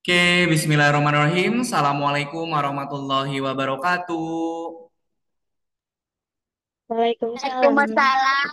Oke, bismillahirrahmanirrahim. Assalamualaikum warahmatullahi wabarakatuh. Waalaikumsalam. Waalaikumsalam.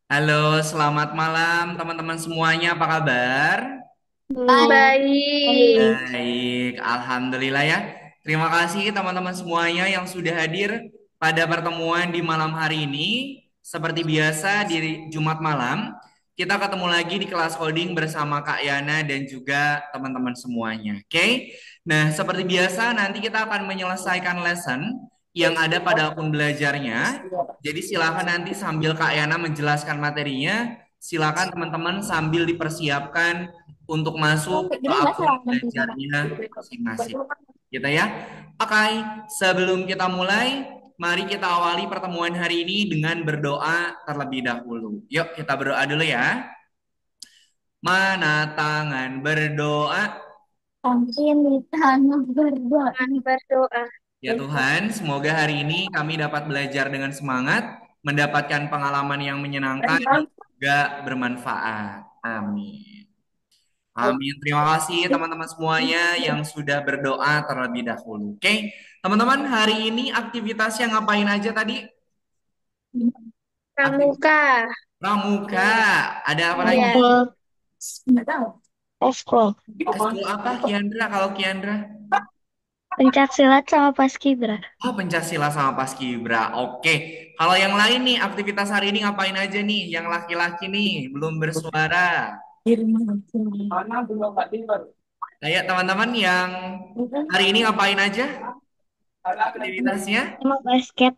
Halo, selamat malam teman-teman semuanya. Apa kabar? Baik. Baik, alhamdulillah ya. Terima kasih teman-teman semuanya yang sudah hadir pada pertemuan di malam hari ini. Seperti biasa di Jumat malam, kita ketemu lagi di kelas coding bersama Kak Yana dan juga teman-teman semuanya. Oke? Nah, seperti biasa nanti kita akan menyelesaikan lesson yang ada pada akun belajarnya. Jadi silakan nanti sambil Kak Yana menjelaskan materinya, silakan teman-teman sambil dipersiapkan untuk masuk ke akun belajarnya masing-masing. Gitu ya. Oke, sebelum kita mulai, mari kita awali pertemuan hari ini dengan berdoa terlebih dahulu. Yuk, kita berdoa dulu ya. Mana tangan berdoa? Mungkin di tanah berdoa. Dengan berdoa. Ya Tuhan, semoga hari ini kami dapat belajar dengan semangat, mendapatkan pengalaman yang menyenangkan dan juga bermanfaat. Amin. Amin. Terima kasih teman-teman semuanya yang sudah berdoa terlebih dahulu. Oke, teman-teman, hari ini aktivitasnya ngapain aja tadi? Aktivitas Pramuka. pramuka. Ada apa lagi? Iya. Eskul. Nggak tahu. Eskul. Eskul apa, Kiandra? Kalau Kiandra? Pencak silat sama paskibra. Oh, Pencak sama Paskibra. Oke. Kalau yang lain nih, aktivitas hari ini ngapain aja nih? Yang laki-laki nih, belum bersuara. Di rumah aja. Kayak teman-teman yang hari ini ngapain aja aktivitasnya? Sama basket.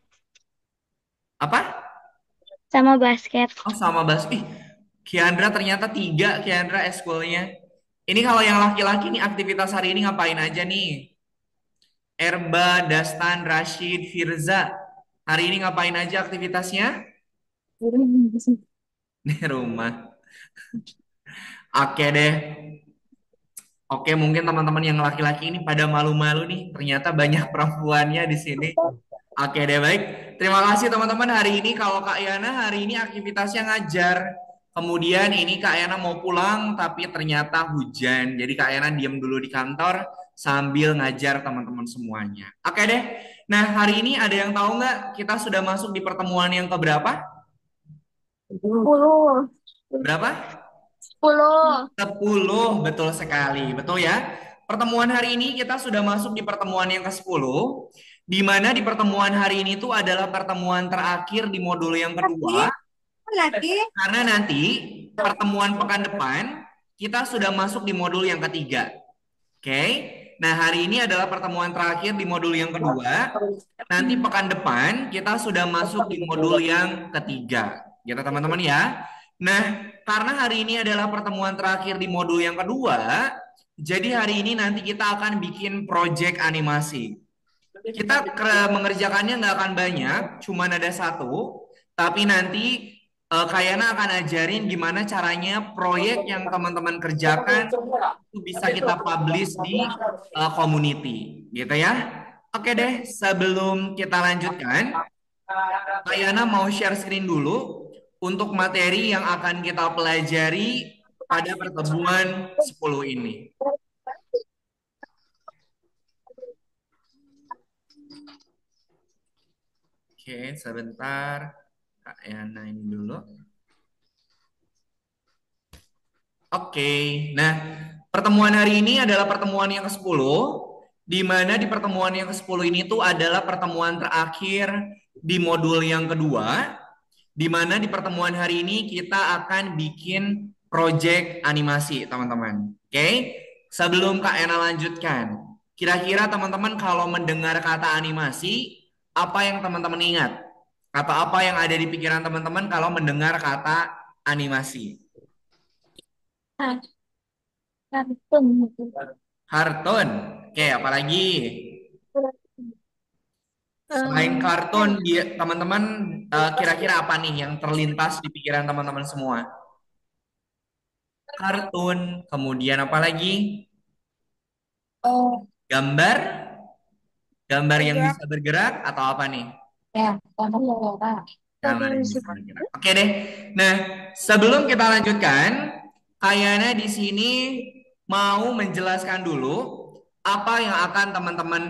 Apa? Sama basket. Oh, sama Baspi. Kiandra ternyata tiga Kiandra eskulnya. Ini kalau yang laki-laki nih aktivitas hari ini ngapain aja nih? Erba, Dastan, Rashid, Firza. Hari ini ngapain aja aktivitasnya? Di rumah. Di rumah. Oke deh. Oke, mungkin teman-teman yang laki-laki ini pada malu-malu nih. Ternyata banyak perempuannya di sini. Oke deh, baik. Terima kasih teman-teman. Hari ini kalau Kak Yana hari ini aktivitasnya ngajar. Kemudian ini Kak Yana mau pulang tapi ternyata hujan. Jadi Kak Yana diam dulu di kantor sambil ngajar teman-teman semuanya. Oke deh. Nah, hari ini ada yang tahu nggak kita sudah masuk di pertemuan yang keberapa? 10. Berapa? 10. 10, betul sekali. Betul ya? Pertemuan hari ini kita sudah masuk di pertemuan yang ke-10, di mana di pertemuan hari ini tuh adalah pertemuan terakhir di modul yang kedua, Lagi. karena nanti pertemuan pekan depan kita sudah masuk di modul yang ketiga. Oke? Nah, hari ini adalah pertemuan terakhir di modul yang kedua. Nanti pekan depan kita sudah masuk di modul yang ketiga. Gitu teman-teman ya. Nah, karena hari ini adalah pertemuan terakhir di modul yang kedua, jadi hari ini nanti kita akan bikin project animasi. Kita mengerjakannya nggak akan banyak, cuman ada satu. Tapi nanti Kayana akan ajarin gimana caranya proyek yang teman-teman kerjakan itu bisa kita publish di community, gitu ya. Oke deh, sebelum kita lanjutkan, Kayana mau share screen dulu untuk materi yang akan kita pelajari pada pertemuan 10 ini. Oke, sebentar. Kak Yana ini dulu. Oke, nah pertemuan hari ini adalah pertemuan yang ke-10, di mana di pertemuan yang ke-10 ini tuh adalah pertemuan terakhir di modul yang kedua, di mana di pertemuan hari ini kita akan bikin project animasi, teman-teman. Oke, sebelum Kak Ena lanjutkan, kira-kira teman-teman kalau mendengar kata animasi, apa yang teman-teman ingat? Atau apa yang ada di pikiran teman-teman kalau mendengar kata animasi? Kartun. Kartun. Oke, apalagi? Selain Em, kartun, dia teman-teman kira-kira apa nih yang terlintas di pikiran teman-teman semua? Kartun, kemudian apa lagi? Oh, Gambar, gambar yang Bergerak. bisa bergerak atau apa nih? ya. Kamu ya, Kak. Gambar yang Musik. bisa bergerak. Oke deh. Nah, sebelum kita lanjutkan, kayaknya di sini mau menjelaskan dulu apa yang akan teman-teman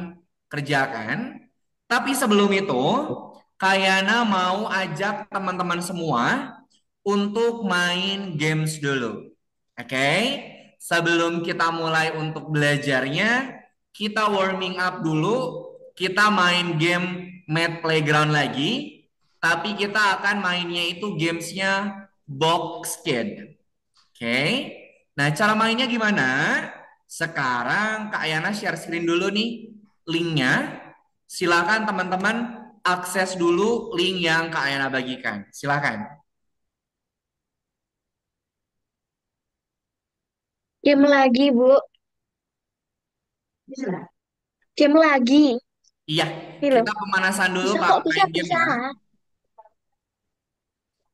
kerjakan. Tapi sebelum itu, Kayana mau ajak teman-teman semua untuk main games dulu. Oke? Sebelum kita mulai untuk belajarnya, kita warming up dulu. Kita main game Mad Playground lagi. Tapi kita akan mainnya itu gamesnya Box Kid. Oke. Nah, cara mainnya gimana? Sekarang Kak Yana share screen dulu nih linknya. Silakan teman-teman akses dulu link yang Kak Yana bagikan. Silakan. Game lagi, Bu. Game lagi. Iya, Ini loh. kita pemanasan dulu Bisa Pak kok, bisa, main game bisa. ya.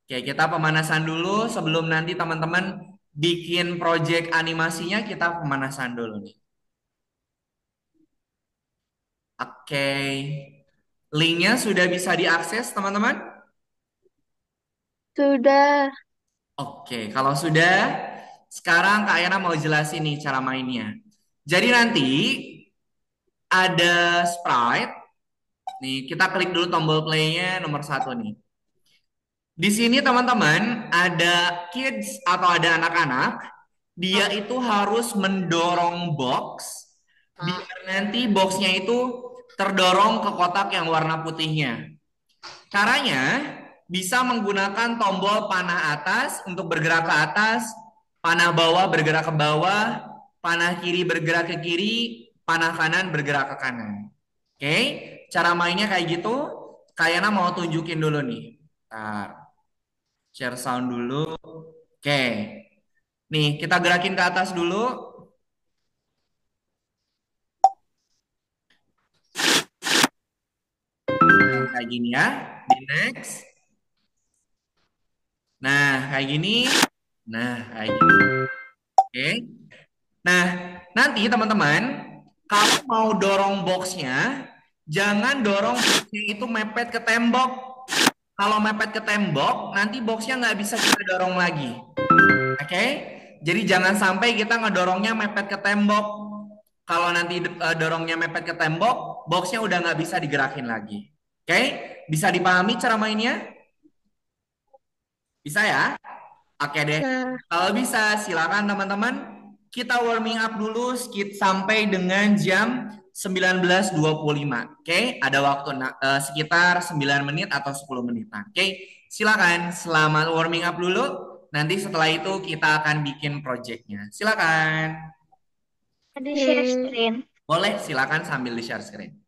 Oke, kita pemanasan dulu sebelum nanti teman-teman bikin project animasinya kita pemanasan dulu nih. Oke. Linknya sudah bisa diakses teman-teman? Sudah. Oke, kalau sudah, sekarang Kak Yana mau jelasin nih cara mainnya. Jadi nanti ada sprite. Nih, kita klik dulu tombol play-nya nomor satu nih. Di sini teman-teman ada kids atau ada anak-anak, dia itu harus mendorong box biar nanti boxnya itu terdorong ke kotak yang warna putihnya. Caranya bisa menggunakan tombol panah atas untuk bergerak ke atas, panah bawah bergerak ke bawah, panah kiri bergerak ke kiri, panah kanan bergerak ke kanan. Oke, cara mainnya kayak gitu. Kayaknya mau tunjukin dulu nih. Ntar, share sound dulu. Oke, nih kita gerakin ke atas dulu. Nah, kayak gini ya. Di next. Nah, kayak gini. Nah, kayak gini. Oke. Nah, nanti teman-teman, kalau mau dorong boxnya, jangan dorong boxnya itu mepet ke tembok. Kalau mepet ke tembok, nanti boxnya nggak bisa kita dorong lagi. Oke? Jadi jangan sampai kita ngedorongnya mepet ke tembok. Kalau nanti dorongnya mepet ke tembok, boxnya udah nggak bisa digerakin lagi. Oke? Bisa dipahami cara mainnya? Bisa ya? Oke deh. Nah, Kalau bisa, silakan teman-teman. Kita warming up dulu sampai dengan jam 19.25. Oke, ada waktu sekitar 9 menit atau 10 menitan. Oke, silakan. Selamat warming up dulu. Nanti setelah itu kita akan bikin projectnya. Silakan. Ada share oke. screen. Boleh, silakan sambil di share screen.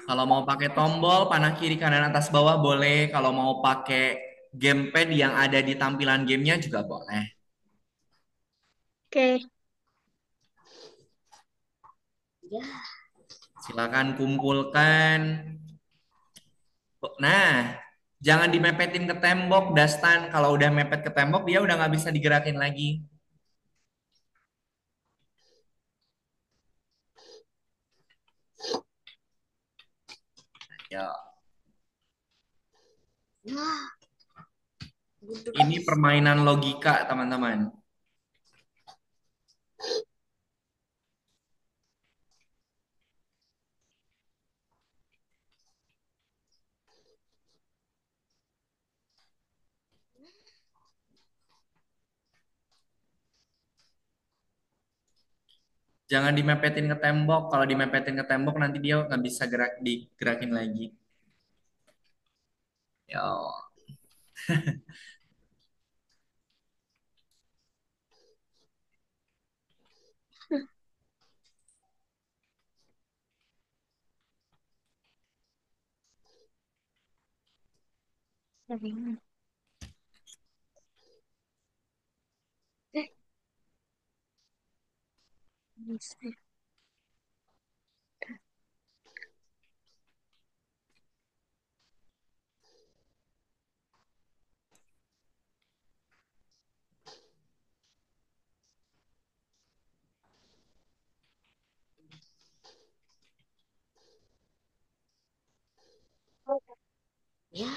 Kalau mau pakai tombol, panah kiri, kanan, atas, bawah boleh. Kalau mau pakai gamepad yang ada di tampilan gamenya juga boleh. Oke. Silakan kumpulkan. Nah, jangan dimepetin ke tembok, Dastan. Kalau udah mepet ke tembok, dia udah nggak bisa digerakin lagi. Ya, ini permainan logika, teman-teman. Jangan dimepetin ke tembok. Kalau dimepetin ke tembok, nanti dia nggak bisa digerakin lagi. Ya, Bisa. Ya.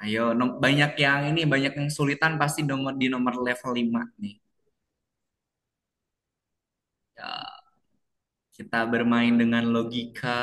Ayo, banyak yang ini, banyak yang sulitan pasti di nomor level 5 nih. Ya, kita bermain dengan logika.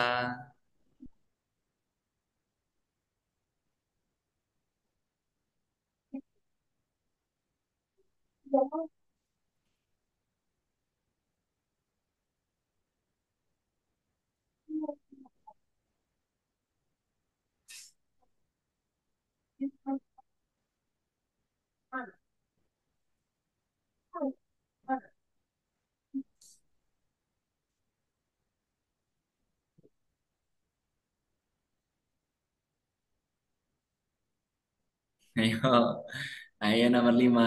Ayo, ayo nomor 5.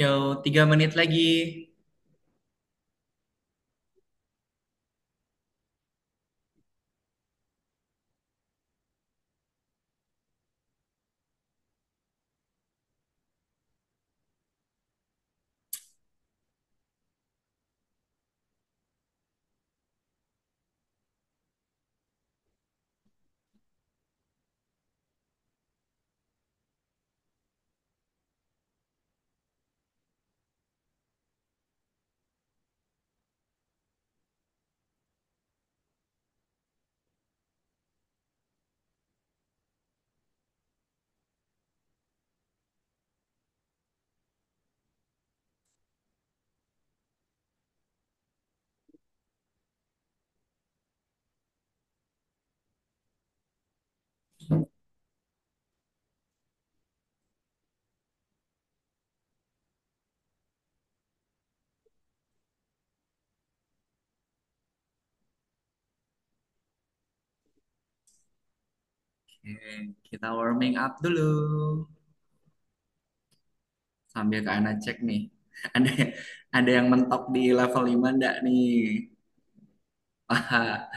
Yo, 3 menit lagi. Oke, kita warming up dulu. Sambil Kak Ana cek nih. Ada ada yang mentok di level 5 enggak nih? Wah,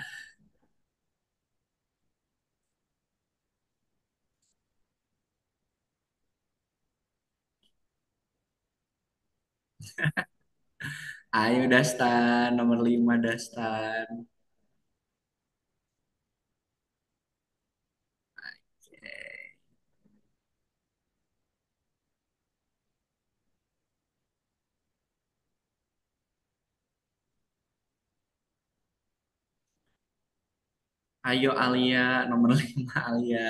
ayo Dastan, nomor 5 Dastan. Ayo Alia, nomor 5 Alia.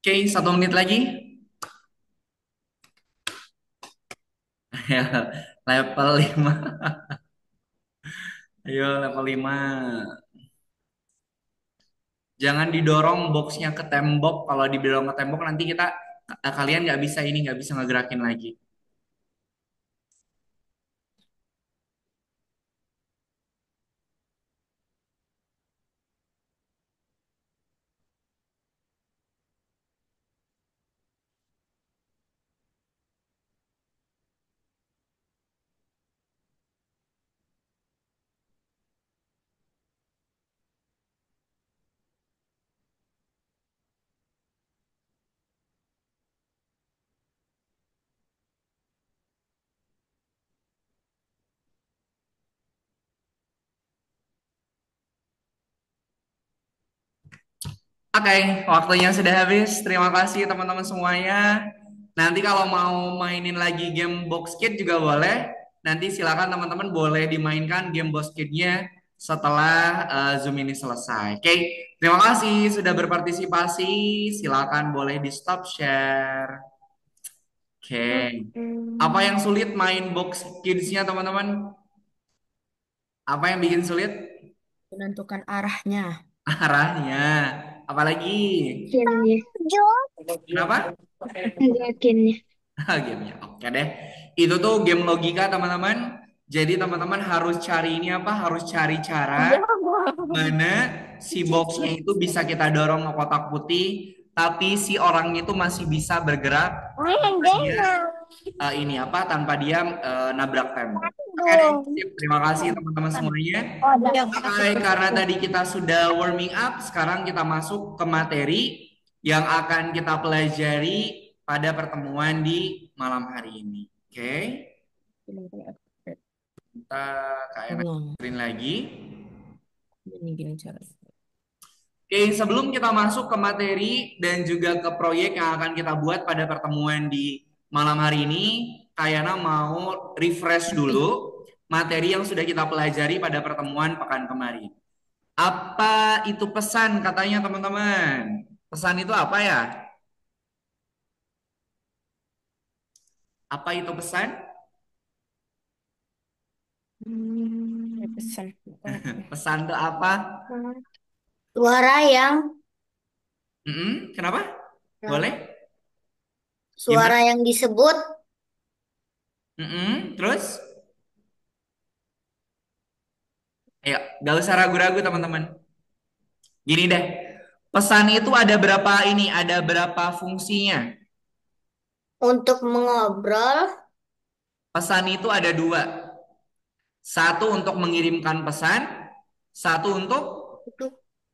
Oke, 1 menit lagi. Ya, level 5. Ayo, level 5. Jangan didorong boxnya ke tembok. Kalau didorong ke tembok nanti kalian nggak bisa nggak bisa ngegerakin lagi. Oke, waktunya sudah habis. Terima kasih teman-teman semuanya. Nanti kalau mau mainin lagi game box kit juga boleh. Nanti silakan teman-teman boleh dimainkan game box kitnya setelah Zoom ini selesai. Oke, terima kasih sudah berpartisipasi. Silakan boleh di stop share. Oke, apa yang sulit main box kidsnya teman-teman? Apa yang bikin sulit? Menentukan arahnya. Arahnya. Apalagi? Gamenya. Kenapa? Gerakinnya. Gamenya. Oke deh. Itu tuh game logika teman-teman. Jadi teman-teman harus cari ini apa? Harus cari cara mana si boxnya itu bisa kita dorong ke kotak putih, tapi si orangnya itu masih bisa bergerak. Ini apa? Tanpa dia nabrak tembok. Oke deh. Sip. Terima kasih teman-teman semuanya. Oke, karena tadi kita sudah warming up, sekarang kita masuk ke materi yang akan kita pelajari pada pertemuan di malam hari ini. Oke, kita kayak screen lagi. Gini cara. Oke, sebelum kita masuk ke materi dan juga ke proyek yang akan kita buat pada pertemuan di malam hari ini, Kayana mau refresh dulu materi yang sudah kita pelajari pada pertemuan pekan kemarin. Apa itu pesan katanya teman-teman? Pesan itu apa ya? Apa itu pesan? Pesan. Pesan itu apa? Suara yang Kenapa? Boleh? suara yang disebut Terus? Ayo, gak usah ragu-ragu teman-teman. Gini deh, pesan itu ada berapa ini? Ada berapa fungsinya? untuk mengobrol, Pesan itu ada dua. Satu untuk mengirimkan pesan, satu untuk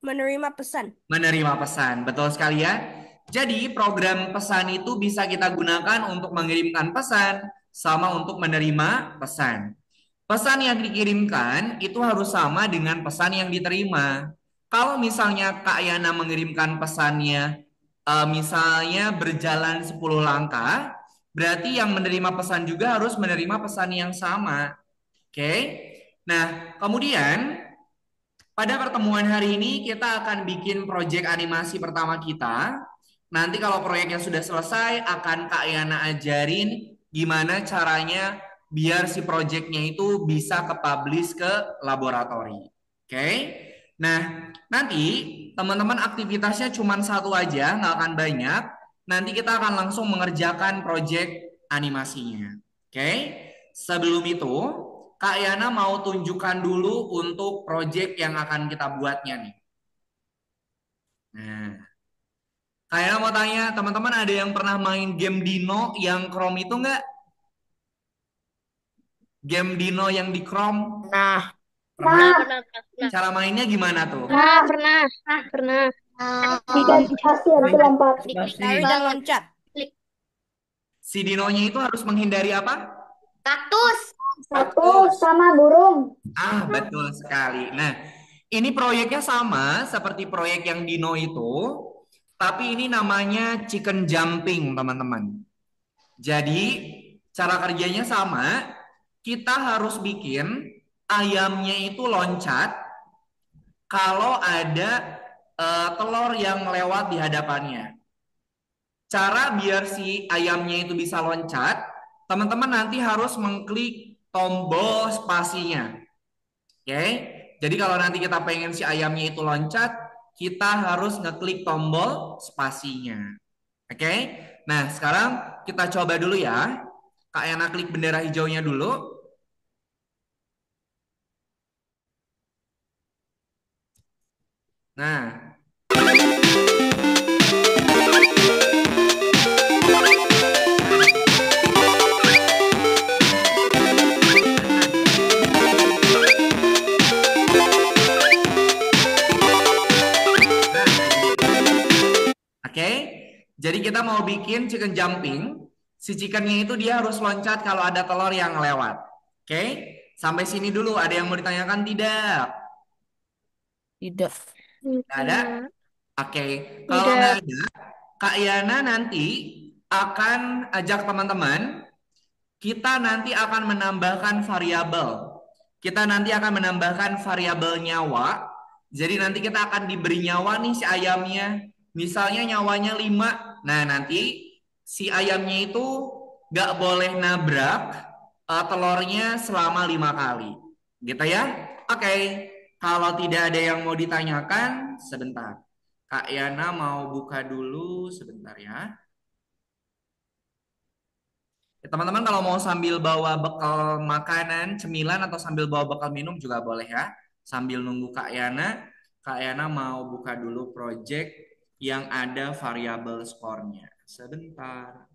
Menerima pesan. menerima pesan. Betul sekali ya. Jadi program pesan itu bisa kita gunakan untuk mengirimkan pesan sama untuk menerima pesan. Pesan yang dikirimkan itu harus sama dengan pesan yang diterima. Kalau misalnya Kak Yana mengirimkan pesannya misalnya berjalan 10 langkah, berarti yang menerima pesan juga harus menerima pesan yang sama. Oke. Nah, kemudian pada pertemuan hari ini kita akan bikin proyek animasi pertama kita. Nanti kalau proyeknya sudah selesai akan Kak Yana ajarin gimana caranya biar si proyeknya itu bisa ke-publish ke laboratori. Oke. Nah, nanti teman-teman aktivitasnya cuma satu aja, nggak akan banyak. Nanti kita akan langsung mengerjakan proyek animasinya. Oke. Sebelum itu, Kak Yana mau tunjukkan dulu untuk project yang akan kita buatnya nih. Nah, Kak Yana mau tanya, teman-teman ada yang pernah main game Dino yang Chrome itu nggak? Game Dino yang di Chrome? Nah, Pernah? Cara mainnya gimana tuh? Pernah. dikasih pasir itu lompat. lari dan loncat. Si Dinonya itu harus menghindari apa? Kaktus, Kaktus. sama burung. Betul sekali. Nah, ini proyeknya sama seperti proyek yang Dino itu, tapi ini namanya chicken jumping, teman-teman. Jadi, cara kerjanya sama. Kita harus bikin ayamnya itu loncat kalau ada telur yang lewat di hadapannya. cara biar si ayamnya itu bisa loncat, teman-teman nanti harus mengklik tombol spasinya. Oke? Jadi kalau nanti kita pengen si ayamnya itu loncat, kita harus ngeklik tombol spasinya. Oke? Nah, sekarang kita coba dulu ya. Kak Yana klik bendera hijaunya dulu. Nah, oke, jadi kita mau bikin chicken jumping. Si chickennya itu dia harus loncat kalau ada telur yang lewat. Oke, sampai sini dulu. Ada yang mau ditanyakan tidak? Tidak. Nggak ada? Enggak. Oke, kalau nggak Tidak. ada, Kak Yana nanti akan ajak teman-teman. Kita nanti akan menambahkan variabel. Kita nanti akan menambahkan variabel nyawa. Jadi nanti kita akan diberi nyawa nih si ayamnya. Misalnya nyawanya 5. Nah nanti si ayamnya itu nggak boleh nabrak telurnya selama 5 kali. Gitu ya? Oke. Kalau tidak ada yang mau ditanyakan, sebentar. Kak Yana mau buka dulu sebentar ya. Ya, teman-teman kalau mau sambil bawa bekal makanan, cemilan atau sambil bawa bekal minum juga boleh ya. Sambil nunggu Kak Yana mau buka dulu project yang ada variabel skornya. Sebentar.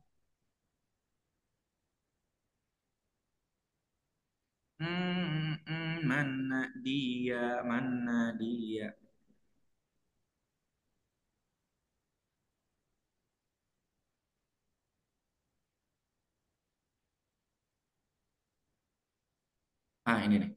Mana dia? Mana dia? Ah, ini nih.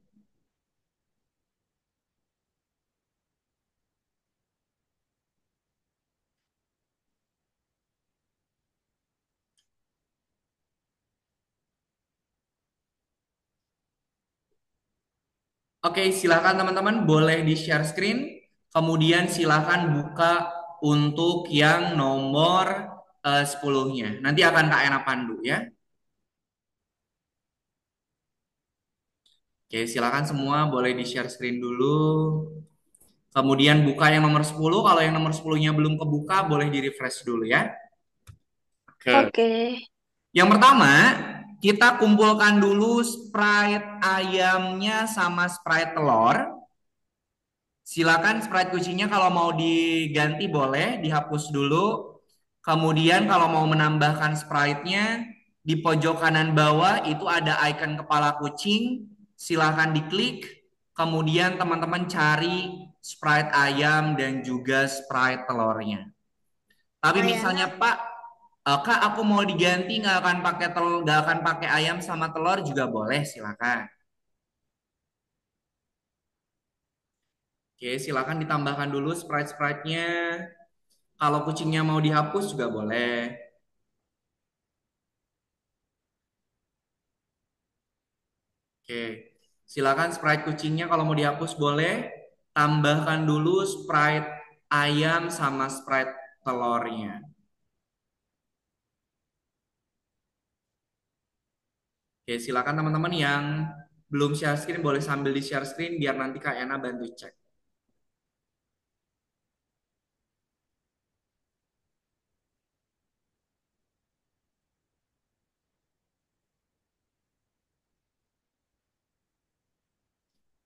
Oke, silakan teman-teman boleh di-share screen. Kemudian silakan buka untuk yang nomor 10-nya. Nanti akan Kak Ena pandu ya. Oke, silakan semua boleh di-share screen dulu. Kemudian buka yang nomor 10. Kalau yang nomor 10-nya belum kebuka, boleh di-refresh dulu ya. Oke. Oke. Yang pertama, kita kumpulkan dulu sprite ayamnya sama sprite telur. Silakan sprite kucingnya kalau mau diganti boleh, dihapus dulu. Kemudian kalau mau menambahkan sprite-nya, di pojok kanan bawah itu ada icon kepala kucing. Silakan diklik. Kemudian teman-teman cari sprite ayam dan juga sprite telurnya. Tapi misalnya Pak, Kak aku mau diganti nggak akan pakai telur, nggak akan pakai ayam sama telur juga boleh, silakan. Oke, silakan ditambahkan dulu sprite-sprite-nya. Kalau kucingnya mau dihapus juga boleh. Oke, silakan sprite kucingnya kalau mau dihapus boleh. Tambahkan dulu sprite ayam sama sprite telurnya. Oke, silakan teman-teman yang belum share screen boleh sambil di share screen biar nanti Kak Ena bantu cek.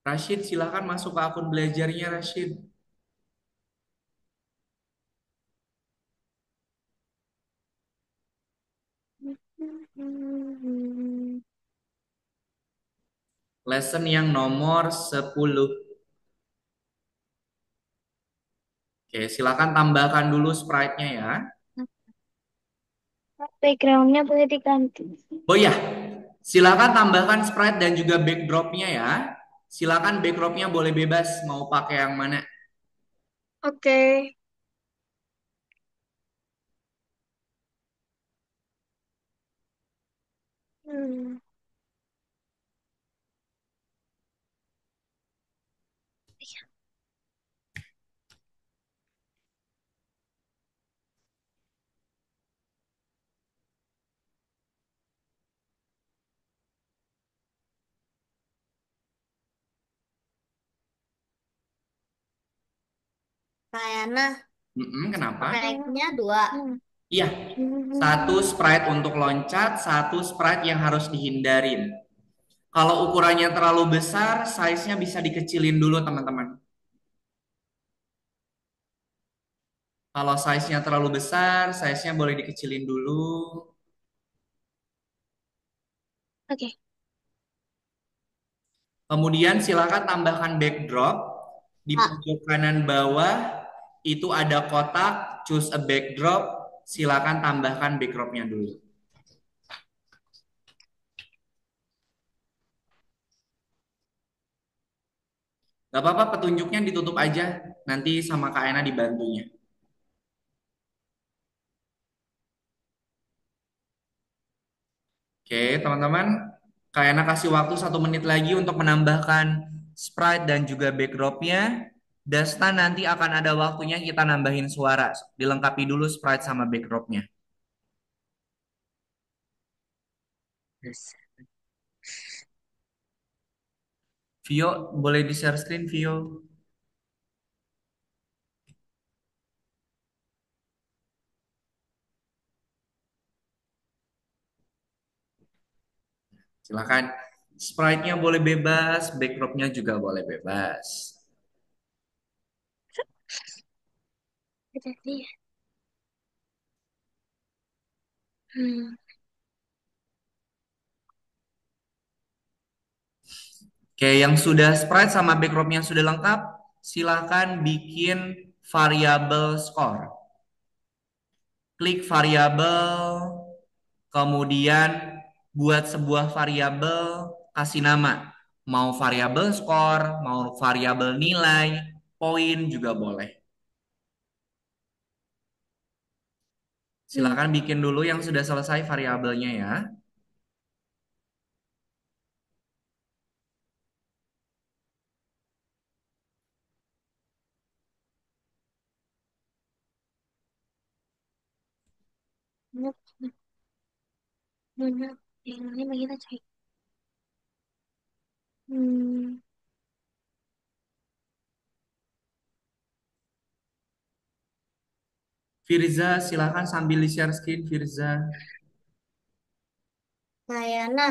Rashid, silakan masuk ke akun belajarnya Rashid. Lesson yang nomor 10. Oke, silakan tambahkan dulu sprite-nya ya. Backgroundnya boleh diganti. Oh ya, silakan tambahkan sprite dan juga backdrop-nya ya. Silakan backdrop-nya boleh bebas mau pakai yang mana. Oke. Hmm. Kayana Kenapa? sprite-nya dua. Iya, satu sprite untuk loncat, satu sprite yang harus dihindarin. Kalau ukurannya terlalu besar, size-nya bisa dikecilin dulu, teman-teman. Kalau size-nya terlalu besar, size-nya boleh dikecilin dulu. Oke. Kemudian silakan tambahkan backdrop. Di Ah, pojok kanan bawah itu ada kotak, choose a backdrop. Silakan tambahkan backdropnya dulu. Gak apa-apa, petunjuknya ditutup aja. Nanti sama Kak Ena dibantunya. Oke, teman-teman. Kak Ena kasih waktu 1 menit lagi untuk menambahkan sprite dan juga backdropnya. Dasta nanti akan ada waktunya kita nambahin suara. Dilengkapi dulu sprite sama backdropnya. Vio, boleh di-share screen, Vio? Silakan. Sprite-nya boleh bebas, backdrop-nya juga boleh bebas. Jadi, hmm. Oke, yang sudah sprite sama backdrop-nya sudah lengkap, silakan bikin variabel score. Klik variabel, kemudian buat sebuah variabel, kasih nama. Mau variabel skor, mau variabel nilai, poin juga boleh. Silakan bikin dulu yang sudah selesai variabelnya ya. Ini begini coy. Hmm. Firza, silakan sambil di-share screen, Firza. Kayana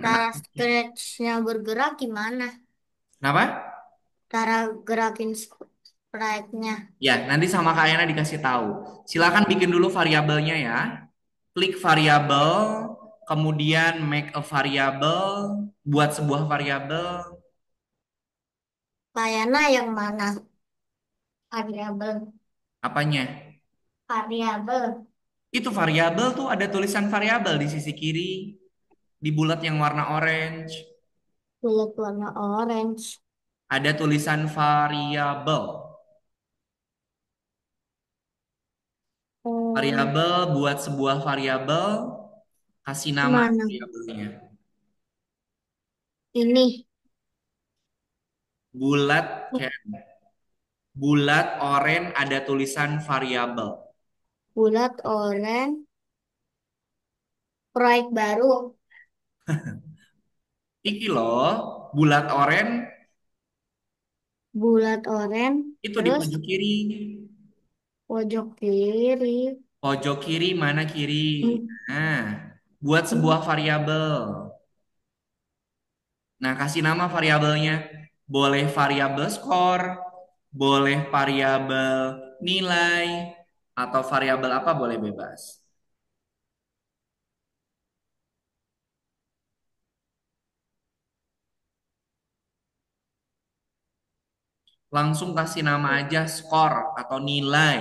cara Kenapa? scratch-nya bergerak gimana? Kenapa? Cara gerakin sprite-nya. Ya, nanti sama Kak Yana dikasih tahu. Silakan bikin dulu variabelnya ya. Klik variabel, kemudian make a variable, buat sebuah variabel. Kayana yang mana? Variabel. Apanya? Variabel. Itu variabel tuh ada tulisan variabel di sisi kiri, di bulat yang warna orange. Bulat warna orange. Ada tulisan variabel. Oh, Variabel buat sebuah variabel, kasih nama mana? variabelnya. Ini Bulat kayak bulat oranye ada tulisan variabel. bulat orange. Proyek baru. Iki loh, bulat oranye Bulat orange. itu di Terus pojok kiri. pojok kiri. Pojok kiri mana kiri? Hmm. Nah, buat sebuah variabel. Nah, kasih nama variabelnya. Boleh variabel skor, boleh variabel nilai, atau variabel apa boleh bebas. Langsung kasih nama aja skor atau nilai.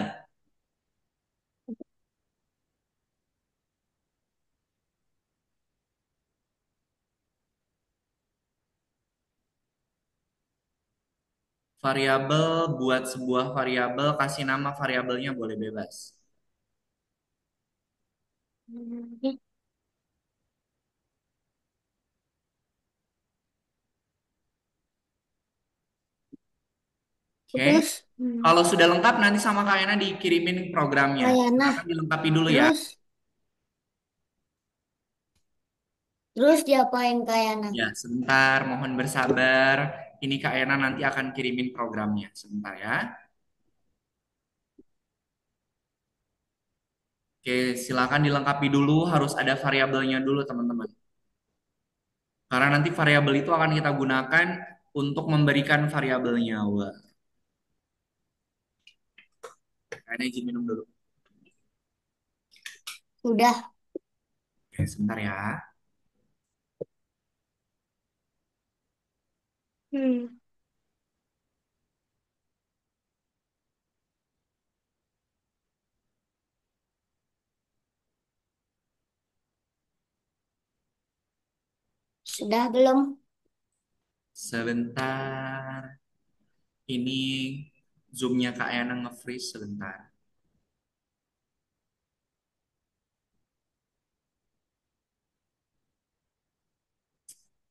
Variabel buat sebuah variabel, kasih nama variabelnya boleh bebas. Oke. Terus Kalau sudah lengkap nanti sama Kak Ena dikirimin programnya. Kayana. Silakan dilengkapi dulu ya. Terus terus diapain Kayana? Ya, sebentar, mohon bersabar. Ini Kak Ena nanti akan kirimin programnya. Sebentar ya. Oke, silakan dilengkapi dulu, harus ada variabelnya dulu teman-teman. Karena nanti variabel itu akan kita gunakan untuk memberikan variabelnya. Wah, kayaknya izin minum dulu. Sudah. Oke, sebentar ya. Hmm. Sudah belum? Sebentar. Ini zoomnya Kak Yana nge-freeze sebentar.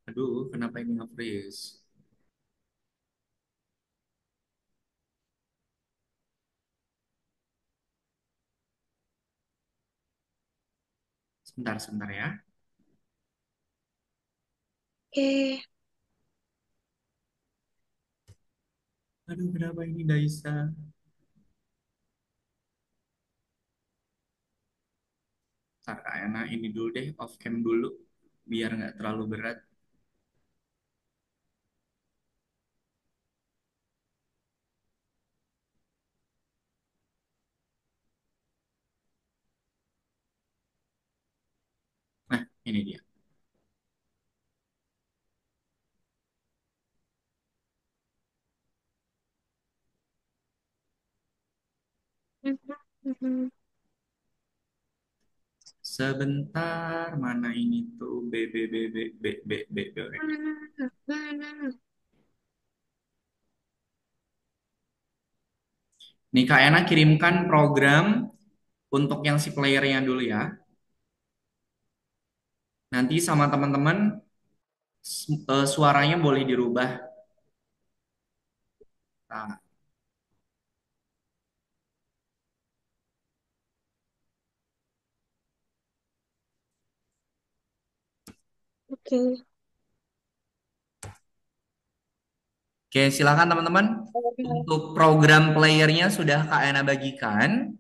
Aduh, kenapa ini nge-freeze? Sebentar, sebentar ya. Oke. Aduh, kenapa ini Daisa? Ntar Kak Yana ini dulu deh, off cam dulu. Biar nggak terlalu berat. Nah, ini dia. Mhm, mhm. Sebentar, mana ini tuh? B. Nih Kak Yana kirimkan program untuk yang si playernya dulu ya. Nanti sama teman-teman suaranya boleh dirubah. Nah, Oke. oke, silakan teman-teman. Untuk program playernya sudah Kak Yana bagikan.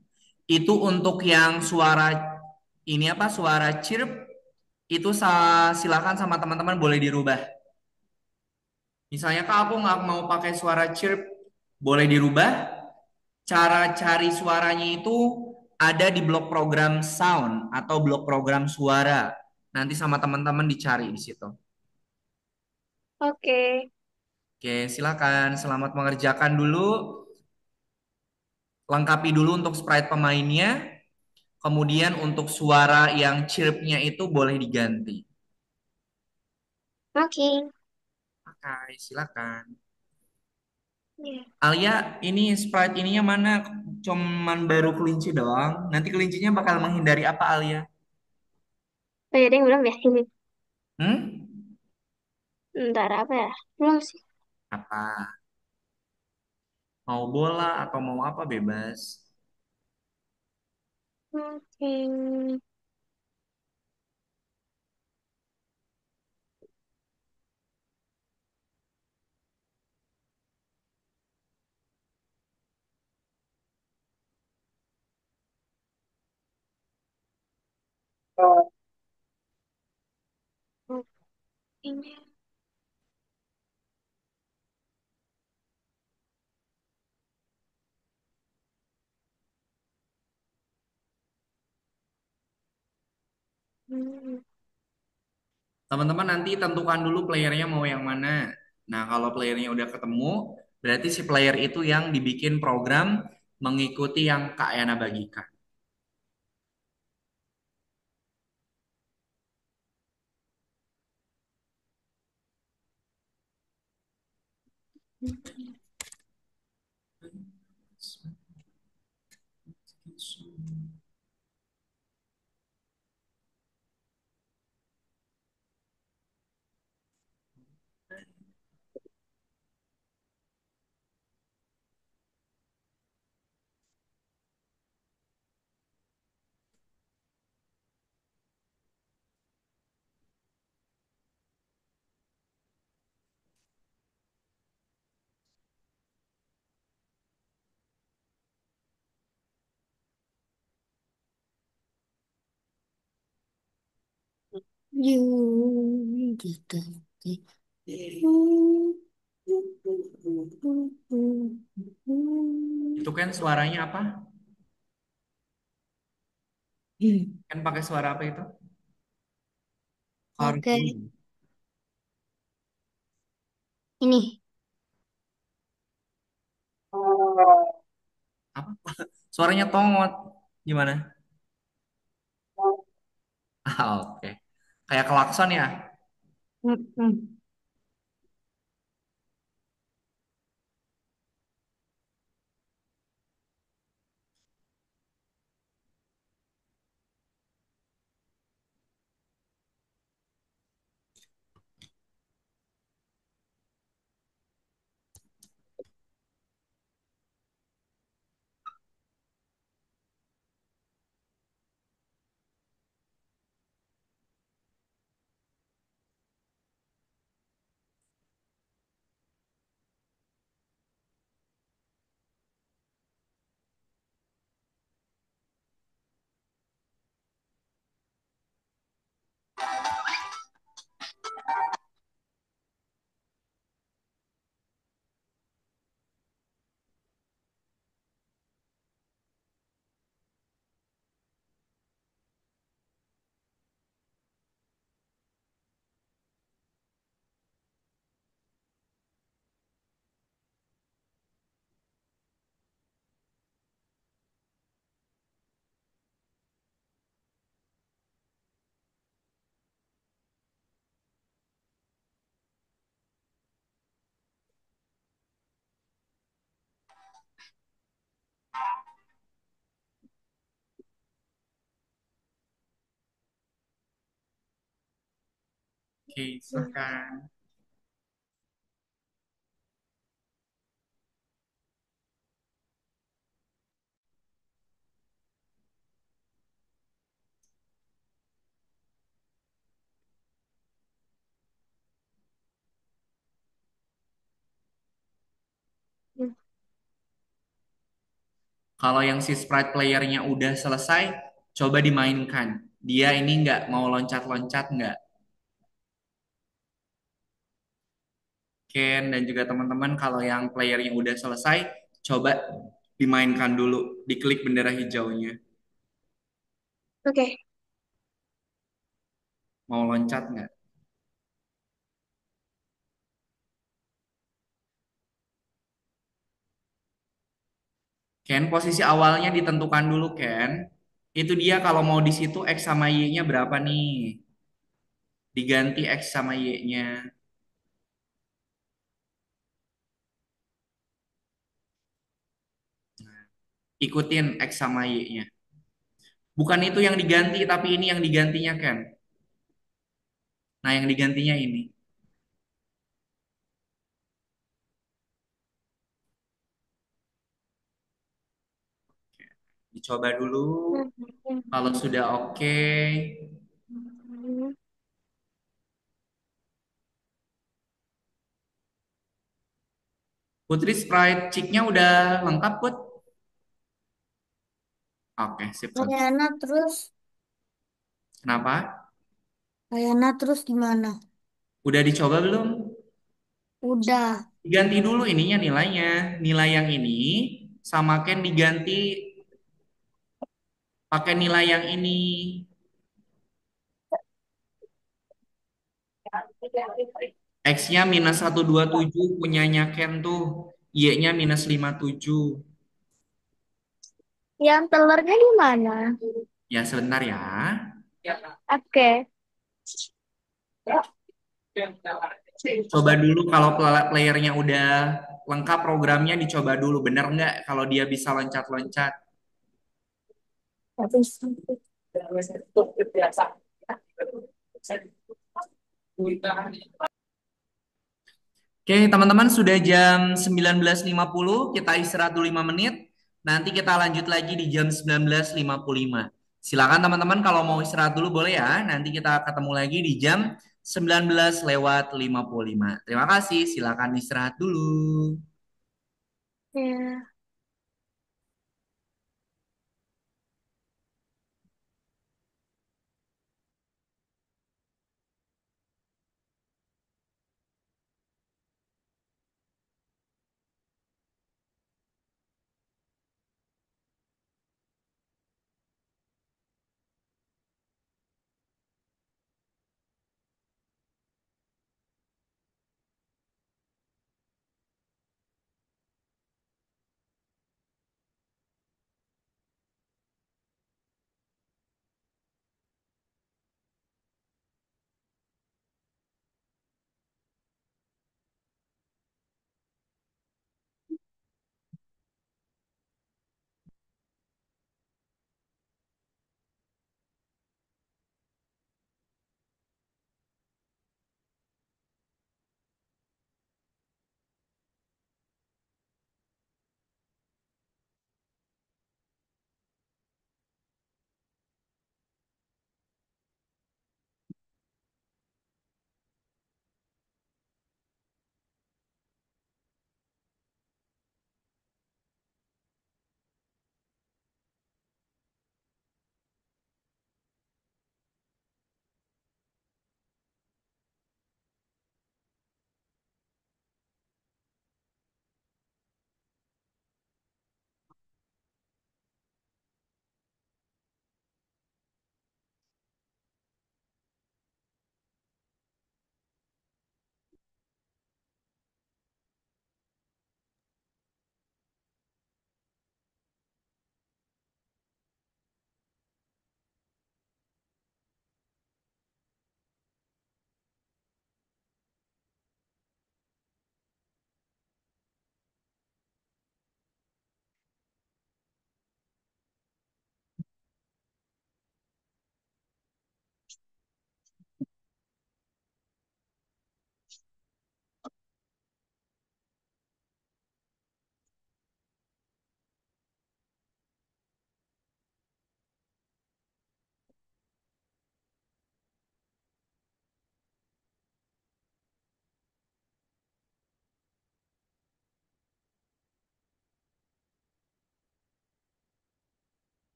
Itu untuk yang suara ini apa? Suara chirp itu silakan sama teman-teman boleh dirubah. Misalnya Kak aku nggak mau pakai suara chirp, boleh dirubah. Cara cari suaranya itu ada di blok program sound atau blok program suara. Nanti sama teman-teman dicari di situ. Oke. Oke, silakan. Selamat mengerjakan dulu. Lengkapi dulu untuk sprite pemainnya. Kemudian untuk suara yang chirpnya itu boleh diganti. Oke. Oke, silakan. Ya. Alia, ini sprite ininya mana? Cuman baru kelinci doang. Nanti kelincinya bakal menghindari apa, Alia? Oh, ya, ada yang belum ya ini. Hmm? Ntar apa ya? Belum sih. Apa? Mau bola atau mau apa bebas? Oke. Oke. Hmm. Teman-teman nanti tentukan dulu playernya mau yang mana. Nah, kalau playernya udah ketemu, berarti si player itu yang dibikin program mengikuti yang Kak Yana bagikan. You gitu. Itu kan suaranya apa? Kan pakai suara apa itu? Oke, Harmoni. ini. Apa? Suaranya tongot. Gimana? Ah, oke. Kayak klakson ya? Mm-mm. Oke, silakan. Kalau yang si sprite playernya udah selesai, coba dimainkan. Dia ini nggak mau loncat-loncat nggak? Ken dan juga teman-teman, kalau yang playernya udah selesai, coba dimainkan dulu. Diklik bendera hijaunya. Oke. Mau loncat nggak? Ken, posisi awalnya ditentukan dulu, Ken. Itu dia kalau mau di situ X sama Y-nya berapa nih? Diganti X sama Y-nya. Ikutin X sama Y-nya. Bukan itu yang diganti, tapi ini yang digantinya, Ken. Nah, yang digantinya ini. Dicoba dulu. Kalau sudah oke, Putri Sprite chick-nya udah lengkap, Put? Oke, sip. Ayana terus, Kenapa? Ayana terus gimana? Udah dicoba belum? Udah. Diganti dulu ininya nilainya. Nilai yang ini sama Ken diganti pakai nilai yang ini. X-nya minus 127 punyanya Ken tuh. Y-nya minus 57. Yang telurnya gimana? Ya, sebentar ya. Oke. Coba dulu kalau playernya udah lengkap programnya dicoba dulu. Bener nggak kalau dia bisa loncat-loncat? Oke, teman-teman sudah jam 19.50. Kita istirahat dulu 5 menit. Nanti kita lanjut lagi di jam 19.55. Silakan teman-teman kalau mau istirahat dulu boleh ya. Nanti kita ketemu lagi di jam 19:55. Terima kasih. Silakan istirahat dulu. Ya.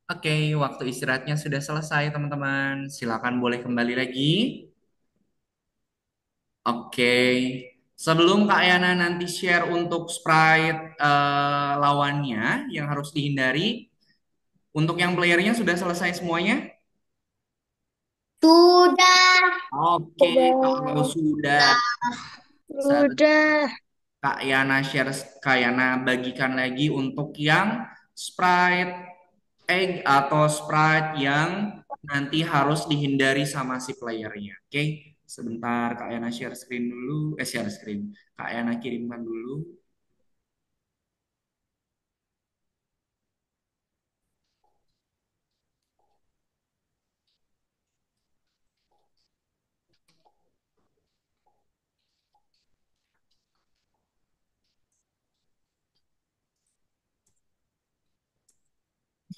Oke, waktu istirahatnya sudah selesai, teman-teman. Silakan boleh kembali lagi. Oke, sebelum Kak Yana nanti share untuk sprite lawannya yang harus dihindari, untuk yang playernya sudah selesai semuanya? Sudah. Oke, kalau Udah. sudah, saat Sudah. Kak Yana share, Kak Yana bagikan lagi untuk yang sprite egg atau sprite yang nanti harus dihindari sama si playernya. Oke, sebentar Kak Yana share screen dulu. Share screen. Kak Yana kirimkan dulu.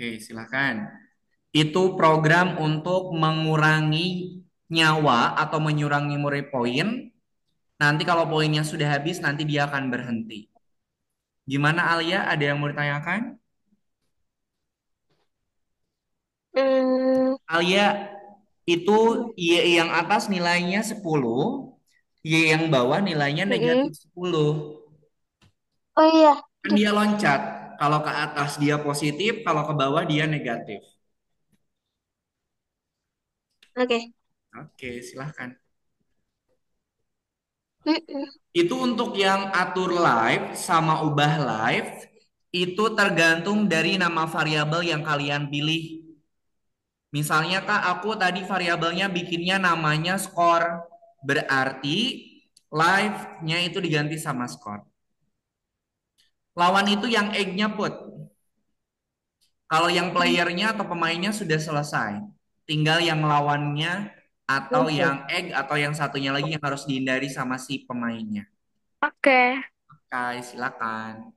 Oke, silakan. Itu program untuk mengurangi nyawa atau menyurangi muri poin. Nanti kalau poinnya sudah habis, nanti dia akan berhenti. Gimana Alia? Ada yang mau ditanyakan? Hmm, Alia, itu Y yang atas nilainya 10, Y yang bawah nilainya mm-mm. negatif 10. Oh iya, Kan dia loncat. Kalau ke atas dia positif, kalau ke bawah dia negatif. oke. Oke, silahkan. Mm-mm. Itu untuk yang atur live sama ubah live, itu tergantung dari nama variabel yang kalian pilih. Misalnya Kak, aku tadi variabelnya bikinnya namanya skor. Berarti live-nya itu diganti sama skor. Lawan itu yang egg-nya put. Kalau yang playernya atau pemainnya sudah selesai. Tinggal yang lawannya atau yang egg atau yang satunya lagi yang harus dihindari sama si pemainnya. Oke. Oke, silakan.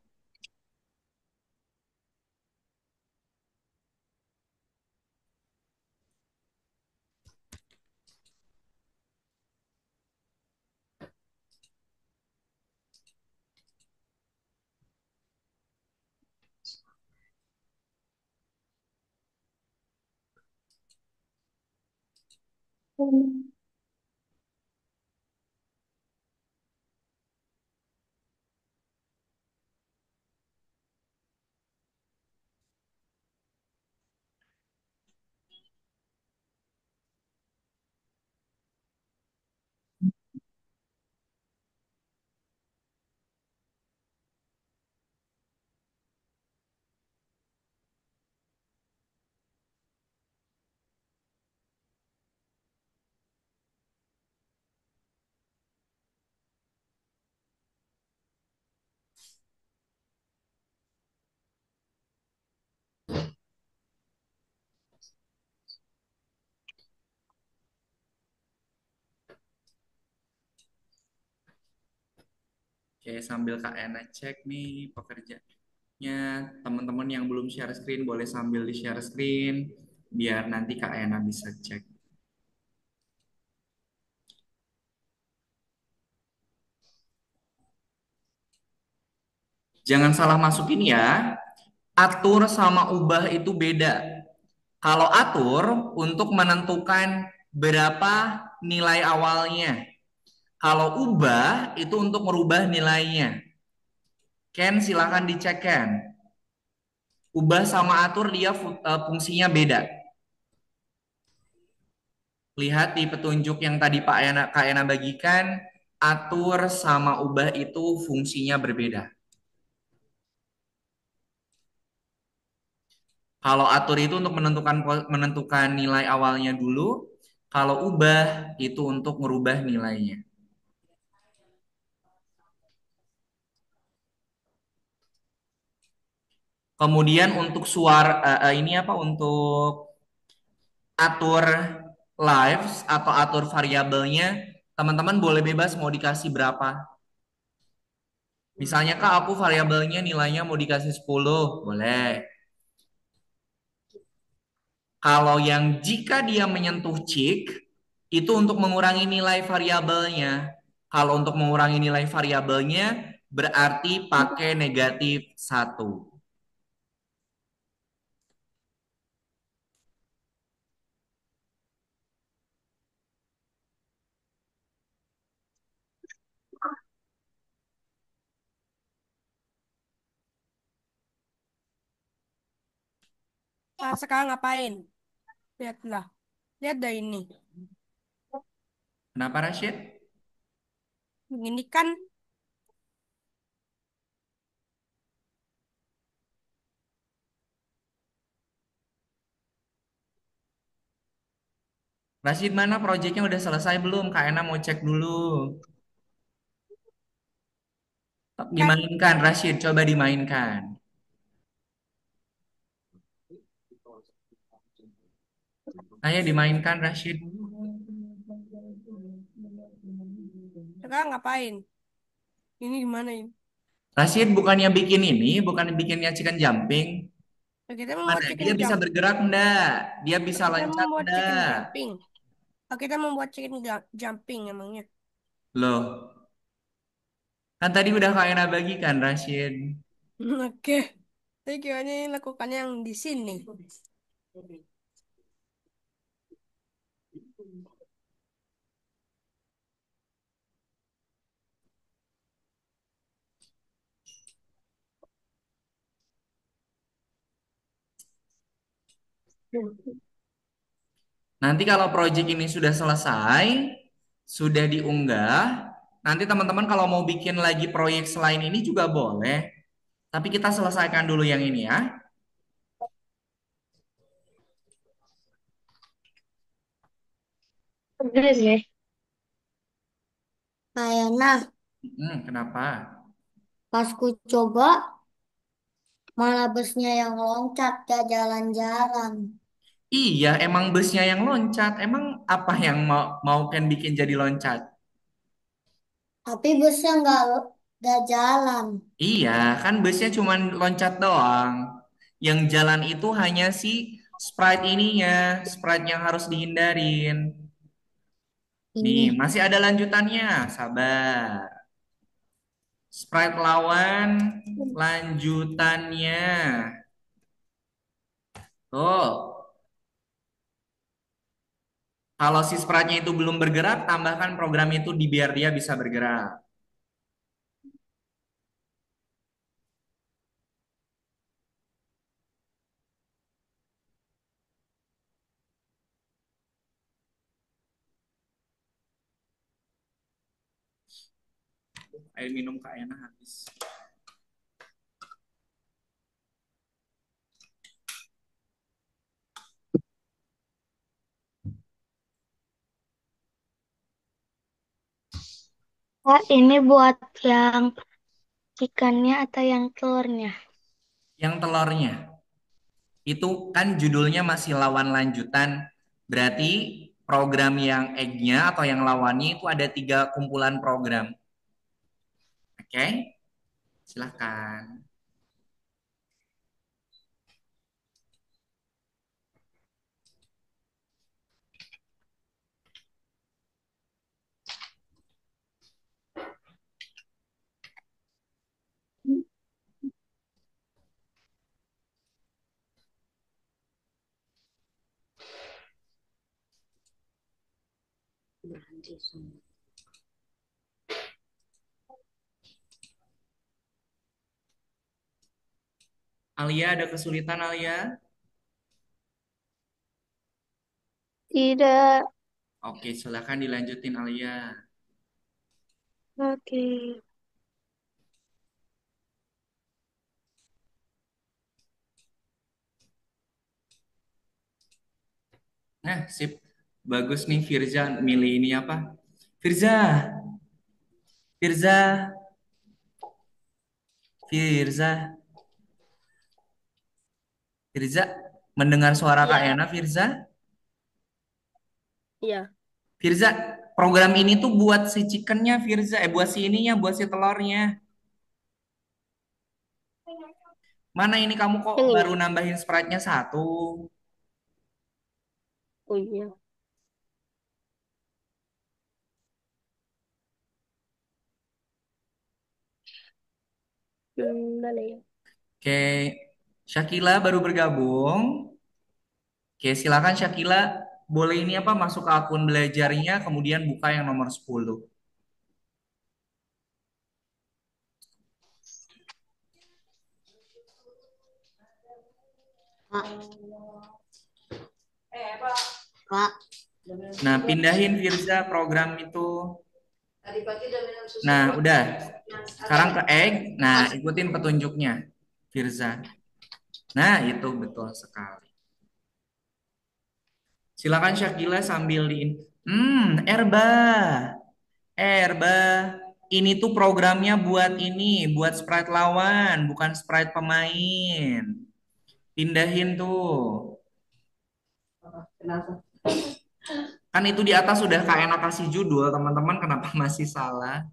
Hmm. Oke, sambil Kak Ena cek nih pekerja. Teman-teman yang belum share screen boleh sambil di share screen biar nanti Kak Ena bisa cek. Jangan salah masukin ya. Atur sama ubah itu beda. Kalau atur untuk menentukan berapa nilai awalnya. Kalau ubah itu untuk merubah nilainya. Ken silahkan dicek Ken. Ubah sama atur dia fungsinya beda. Lihat di petunjuk yang tadi Kak Ena bagikan, atur sama ubah itu fungsinya berbeda. Kalau atur itu untuk menentukan nilai awalnya dulu, kalau ubah itu untuk merubah nilainya. Kemudian untuk ini apa untuk atur lives atau atur variabelnya, teman-teman boleh bebas mau dikasih berapa. Misalnya Kak, aku variabelnya nilainya mau dikasih 10, boleh. Kalau yang jika dia menyentuh check, itu untuk mengurangi nilai variabelnya. Kalau untuk mengurangi nilai variabelnya, berarti pakai negatif 1. Nah, sekarang ngapain? Lihatlah. Lihat dah ini. Kenapa Rashid? Ini kan Rashid mana proyeknya udah selesai belum? Kak Ena mau cek dulu. kan Dimainkan Rashid, coba dimainkan. Ayo dimainkan Rashid. sekarang ngapain? Ini gimana ini? Rashid bukannya bikin ini, bukan bikinnya chicken jumping. Nah, kita membuat Mana? chicken Dia bisa jump. bergerak enggak? Dia bisa Kita loncat membuat chicken enggak? jumping. Oh, kita membuat chicken jumping emangnya. Loh, kan tadi udah Kak Ena bagikan Rashid. Oke. Tapi kayaknya lakukannya yang di sini. Nanti kalau project ini sudah selesai, sudah diunggah, nanti teman-teman kalau mau bikin lagi proyek selain ini juga boleh. Tapi kita selesaikan dulu yang ini ya. Bener ya. Kayaknya Kenapa? pas ku coba malah busnya yang loncat gak jalan-jalan. Iya, emang busnya yang loncat. Emang apa yang mau Ken bikin jadi loncat? Tapi busnya nggak jalan. Iya, kan busnya cuma loncat doang. Yang jalan itu hanya si sprite ininya, sprite yang harus dihindarin. Nih, Ini. masih ada lanjutannya. Sabar. Sprite lawan lanjutannya. Tuh, kalau si sprite-nya itu belum bergerak, tambahkan program itu di biar dia bisa bergerak. Air minum Kak Ena habis. Kak, ini buat yang ikannya atau yang telurnya? Yang telurnya, itu kan judulnya masih lawan lanjutan. Berarti program yang egg-nya atau yang lawannya itu ada 3 kumpulan program. Oke, silahkan. Alia ada kesulitan Alia? Tidak. Oke, silakan dilanjutin Alia. Oke. Nah, sip. Bagus nih Firza milih ini apa? Firza, Firza, Firza, Firza. Mendengar suara Kak Iya, Ena, Firza? iya. Firza, program ini tuh buat si chickennya, Firza. Buat si ininya, buat si telurnya. Mana ini kamu kok Yang baru ini. nambahin sprite-nya satu? Oh iya. Mana ya? Oke, Shakila baru bergabung. Oke, silakan Shakila. Boleh ini apa masuk ke akun belajarnya, kemudian buka yang nomor 10. Kak, Nah, pindahin Firza program itu. Nah, udah. Sekarang ke egg. Nah, ikutin petunjuknya, Firza. Nah, itu betul sekali. Silakan Shakila sambil di Erba. Erba. Ini tuh programnya buat ini, buat sprite lawan, bukan sprite pemain. Pindahin tuh. Kan itu di atas sudah Kak Ena kasih judul, teman-teman kenapa masih salah?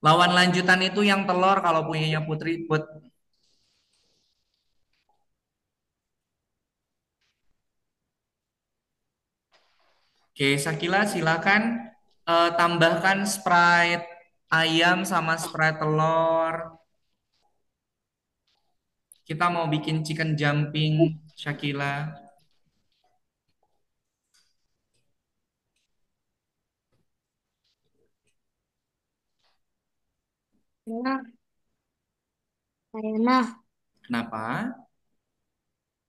Lawan lanjutan itu yang telur kalau punyanya Putri Put. Oke, Sakila silakan tambahkan Sprite ayam sama Sprite telur. Kita mau bikin chicken jumping, Shakila. nah, nah, Kenapa?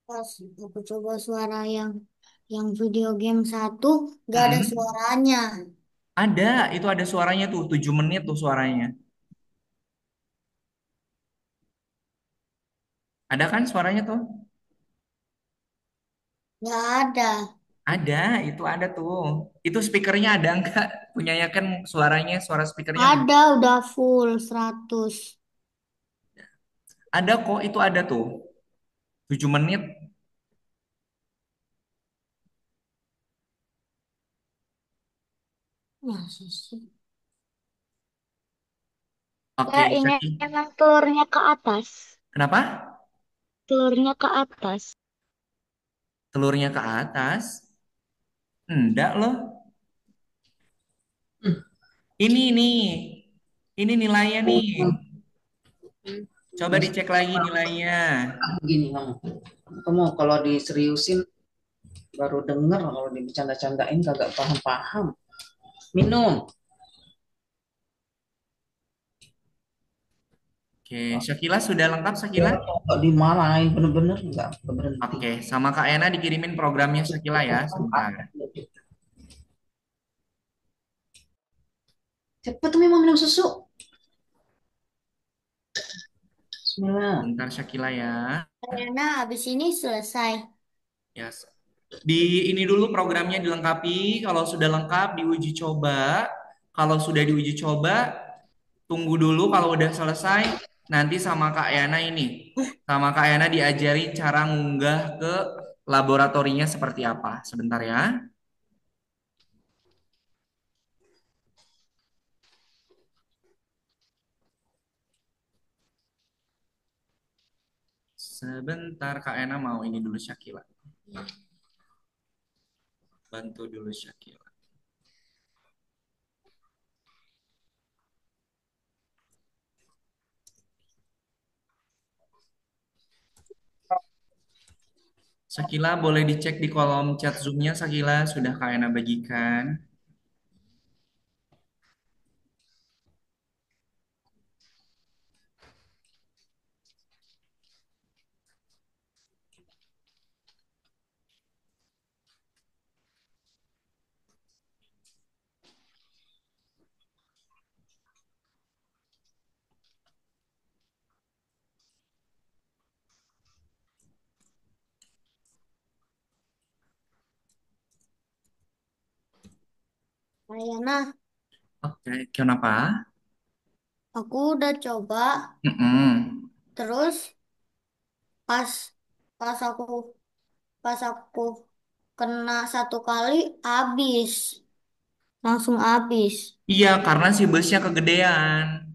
pas aku coba suara yang video game satu, gak ada Hmm, suaranya. ada, itu ada suaranya tuh, 7 menit tuh suaranya. Ada kan suaranya tuh? Gak ada. Ada, itu ada tuh. Itu speakernya ada enggak? Punyanya kan suaranya, suara speakernya Ada udah full 100. ada kok, itu ada tuh. 7 menit. Masa sih? Oke, Ya, ini Syaki. emang telurnya ke atas. Kenapa? Telurnya ke atas. Telurnya ke atas? Enggak loh. Ini nih. Ini nilainya nih. Coba dicek lagi nilainya. Gini kamu kalau diseriusin baru denger, kalau dibicanda-candain kagak paham-paham. Minum. Oke, Syakila sudah lengkap Syakila? Kalau dimarahin bener-bener nggak berhenti. Oke, sama Kak Ena dikirimin programnya Syakila ya, sebentar. Cepet tuh memang minum susu. Bismillah. Sebentar Syakila ya. Karena habis ini selesai. Ya, di ini dulu programnya dilengkapi. Kalau sudah lengkap diuji coba. Kalau sudah diuji coba, tunggu dulu. Kalau udah selesai, nanti sama Kak Yana ini, sama Kak Yana diajari cara ngunggah ke laboratorinya seperti apa. Sebentar ya. Sebentar Kak Yana mau ini dulu Syakila. Bantu dulu Syakila. Sakila boleh dicek di kolom chat Zoom-nya, Sakila sudah Kak Ena bagikan. Ayana, Oke, kenapa? aku udah coba, Mm-mm. terus pas pas aku pas aku kena satu kali habis, langsung habis. Iya, karena si busnya kegedean.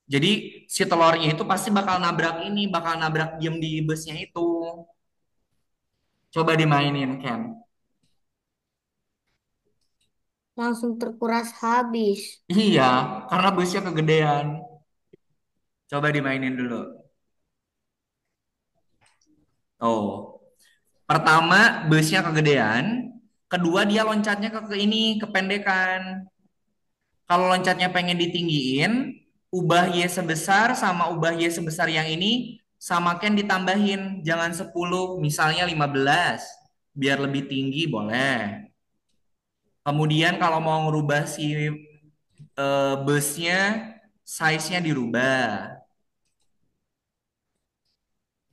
Jadi si telurnya itu pasti bakal nabrak ini, bakal nabrak diem di busnya itu. Coba dimainin, Ken. Langsung terkuras habis. Iya, karena busnya kegedean. Coba dimainin dulu. Oh, pertama busnya kegedean, kedua dia loncatnya ke ini kependekan. Kalau loncatnya pengen ditinggiin, ubah Y sebesar sama ubah Y sebesar yang ini samakan ditambahin, jangan 10, misalnya 15, biar lebih tinggi boleh. Kemudian kalau mau ngerubah si busnya, size-nya dirubah.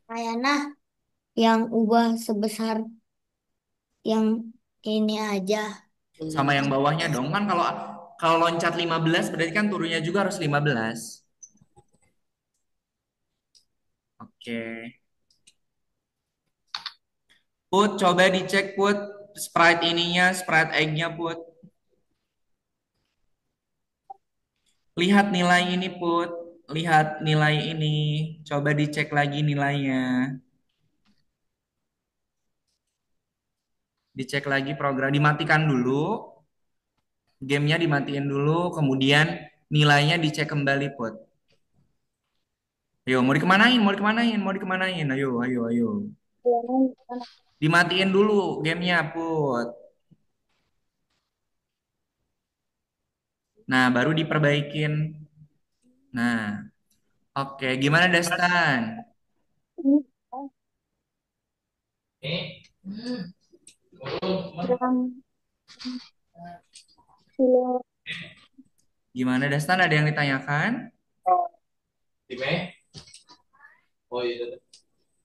Ayana yang ubah sebesar yang ini aja. Sama yang bawahnya dong. Kan kalau kalau loncat 15 berarti kan turunnya juga harus 15. Oke. Put, coba dicek Put. Sprite ininya, sprite egg-nya Put. Lihat nilai ini Put. Lihat nilai ini. Coba dicek lagi nilainya. Dicek lagi program. Dimatikan dulu. Gamenya dimatiin dulu. Kemudian nilainya dicek kembali Put. Ayo, mau dikemanain? Mau dikemanain? Mau dikemanain? Ayo, ayo, ayo. Dimatiin dulu gamenya Put. Nah, baru diperbaikin. Nah, oke. Gimana Destan? Gimana Destan? Ada yang ditanyakan?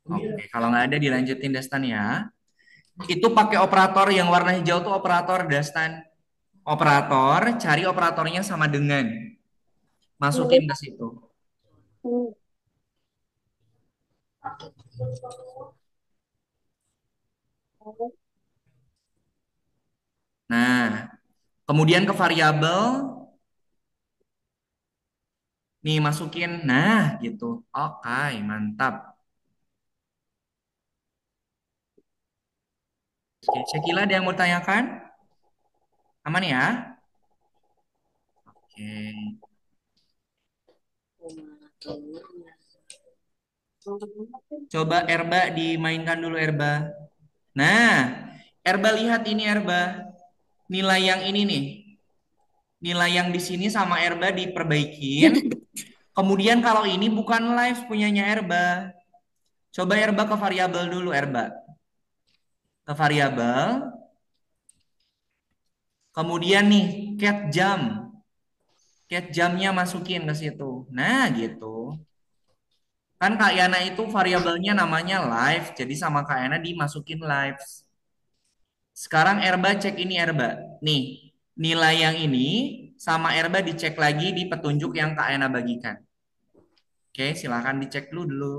Oke, kalau nggak ada dilanjutin Destan ya. Itu pakai operator yang warna hijau tuh operator Destan. Operator, cari operatornya sama dengan. Masukin ke situ. Nah, kemudian ke variabel, nih masukin. Nah, gitu. Oke, mantap. Oke, Syakila ada yang mau tanyakan? Aman ya? Oke. Coba Erba dimainkan dulu Erba. Nah, Erba lihat ini Erba. Nilai yang ini nih. Nilai yang di sini sama Erba diperbaikin. Kemudian kalau ini bukan live punyanya Erba. Coba Erba ke variabel dulu Erba. Ke variabel. Kemudian nih cat jam. Cat jamnya masukin ke situ. Nah, gitu. Kan Kak Yana itu variabelnya namanya live. Jadi sama Kak Yana dimasukin live. Sekarang Erba cek ini Erba. Nih, nilai yang ini sama Erba dicek lagi di petunjuk yang Kak Ena bagikan. Oke, silahkan dicek dulu dulu.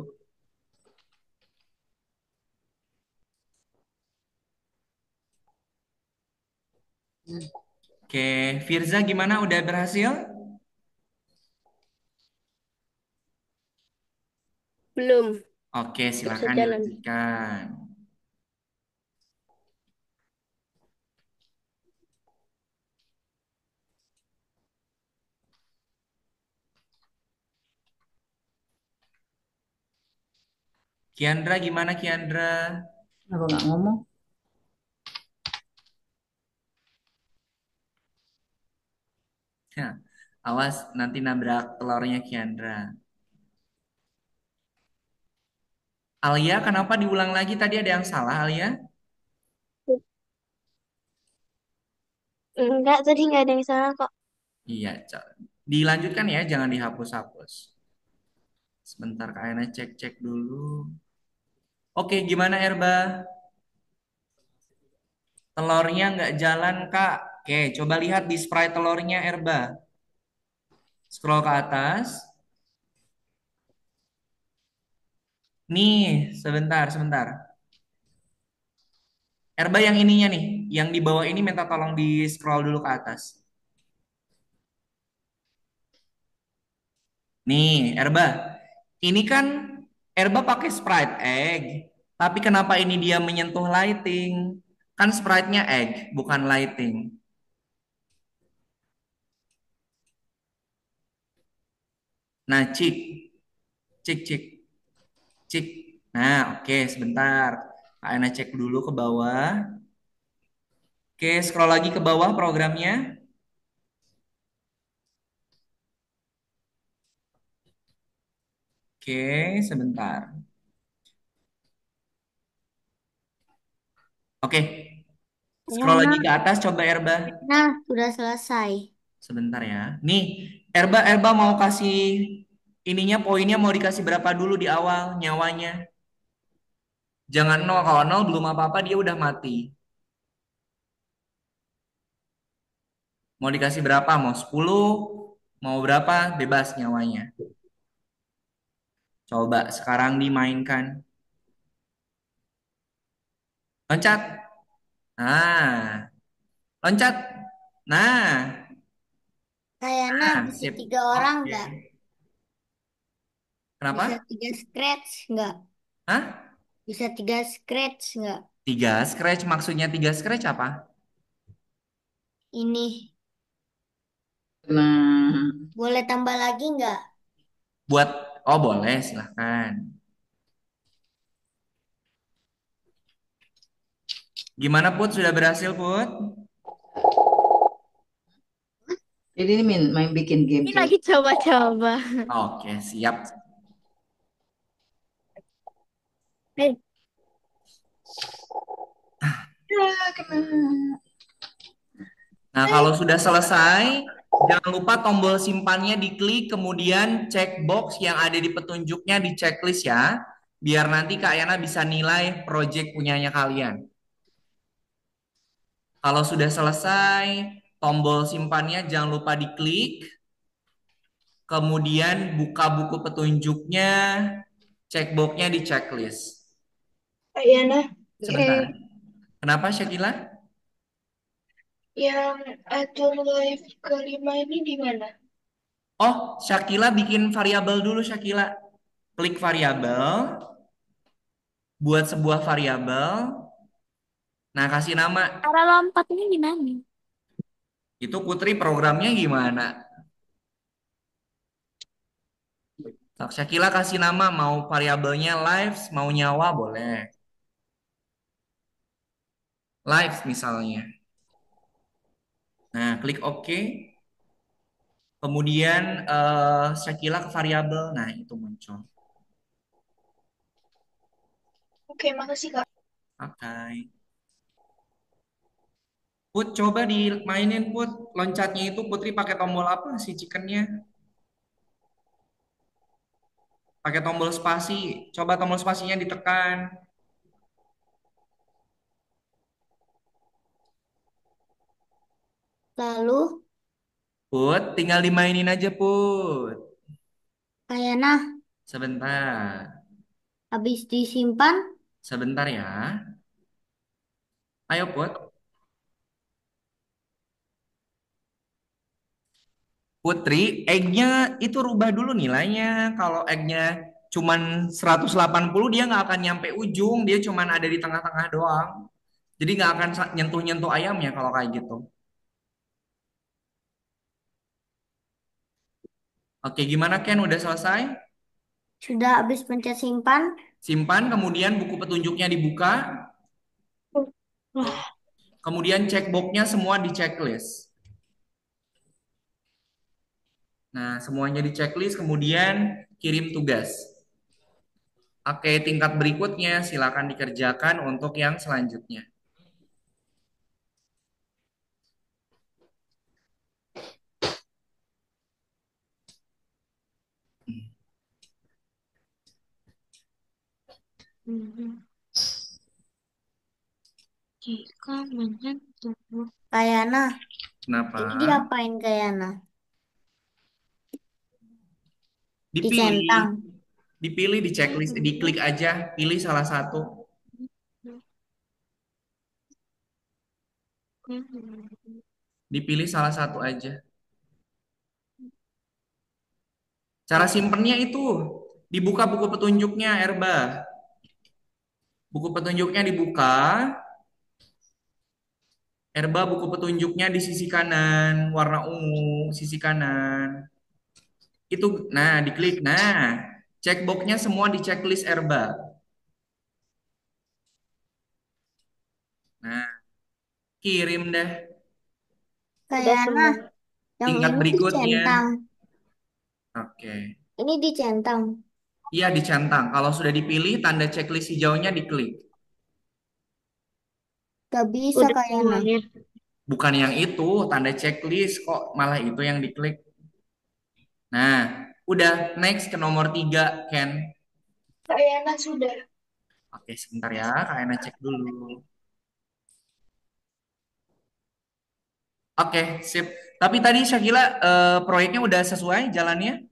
Oke, Firza gimana? Udah berhasil? Belum. Oke, Bisa silahkan jalan. dilanjutkan. Kiandra gimana Kiandra? Kenapa nggak ngomong? Ya, awas nanti nabrak telurnya Kiandra. Alia, kenapa diulang lagi? Tadi ada yang salah, Alia? Enggak, tadi nggak ada yang salah kok. Iya, dilanjutkan ya, jangan dihapus-hapus. Sebentar, Kak Aina cek-cek dulu. Oke, gimana Erba? Telurnya nggak jalan, Kak. Oke, coba lihat di spray telurnya, Erba. Scroll ke atas. Nih, sebentar, sebentar. Erba yang ininya nih, yang di bawah ini minta tolong di scroll dulu ke atas. Nih, Erba. Ini kan Erba pakai Sprite egg. Tapi kenapa ini dia menyentuh lighting? Kan Sprite-nya egg, bukan lighting. Nah, cik, cik, cik, cik. Nah, oke, sebentar. Kak Ana cek dulu ke bawah. Oke, scroll lagi ke bawah programnya. Oke, sebentar. Oke, scroll lagi Ayana, ke atas, coba Erba. nah sudah selesai. Sebentar ya. Nih, Erba mau kasih ininya poinnya mau dikasih berapa dulu di awal nyawanya? Jangan nol, kalau nol belum apa-apa dia udah mati. Mau dikasih berapa? Mau 10? Mau berapa? Bebas nyawanya. Coba sekarang dimainkan. Loncat. Nah, loncat. Nah, Ayana bisa sip. 3 orang Oke. nggak? Bisa Kenapa? 3 scratch nggak? Hah? Bisa 3 scratch nggak? Tiga scratch maksudnya tiga scratch apa? Ini Nah, boleh tambah lagi nggak? Buat, oh boleh silahkan. Gimana Put? Sudah berhasil Put? jadi ini main bikin game Ini kayak lagi coba-coba. Oke, siap. Eh, ya kena. Nah, kalau sudah selesai, jangan lupa tombol simpannya diklik, kemudian cek box yang ada di petunjuknya di checklist ya, biar nanti Kak Yana bisa nilai project punyanya kalian. Kalau sudah selesai, tombol simpannya jangan lupa diklik, kemudian buka buku petunjuknya, cek boxnya di checklist. Ayana, Sebentar. Kenapa Syakila? yang atur live kelima ini di mana? Oh, Syakila bikin variabel dulu Syakila. Klik variabel, buat sebuah variabel. Nah, kasih nama. Cara lompatnya gimana? Itu Putri programnya gimana? Sok Syakila kasih nama, mau variabelnya lives, mau nyawa boleh. Lives misalnya. Nah, klik OK. Kemudian Syakila ke variabel. Nah, itu muncul. Oke, makasih Kak. Oke. Put, coba dimainin Put. Loncatnya itu Putri pakai tombol apa sih chickennya? Pakai tombol spasi. Coba tombol spasinya ditekan. Lalu Put, tinggal dimainin aja Put. Ayana Sebentar. habis disimpan. Sebentar ya. Ayo Put. Putri, egg-nya itu rubah dulu nilainya. Kalau egg-nya cuman 180 dia nggak akan nyampe ujung. Dia cuman ada di tengah-tengah doang. Jadi nggak akan nyentuh-nyentuh ayamnya kalau kayak gitu. Oke, gimana Ken? Udah selesai? Sudah habis pencet simpan. Simpan, kemudian buku petunjuknya dibuka, kemudian checkboxnya semua di checklist. Nah, semuanya di checklist, kemudian kirim tugas. Oke, tingkat berikutnya silakan dikerjakan untuk yang selanjutnya. Jika menyentuh Kayana, Kenapa? ini diapain Kayana? Dipilih, Dicentang. dipilih di checklist, diklik aja, pilih salah satu. Dipilih salah satu aja. Cara simpennya itu dibuka buku petunjuknya, Erba. Buku petunjuknya dibuka, Erba buku petunjuknya di sisi kanan, warna ungu, sisi kanan. Itu, nah diklik. Nah, checkboxnya semua di checklist Erba. Nah, kirim deh. udah Kayana, semua. yang Tingkat ini berikutnya. dicentang. Oke. Ini dicentang. Iya, dicentang. Kalau sudah dipilih, tanda checklist hijaunya diklik. Gak bisa Udah Kayana. semuanya. Bukan yang itu, tanda checklist kok malah itu yang diklik. Nah, udah next ke nomor 3, Ken. Kayaknya sudah. Oke, sebentar ya, Kak Ena cek dulu. Oke, sip. Tapi tadi Syakila proyeknya udah sesuai jalannya?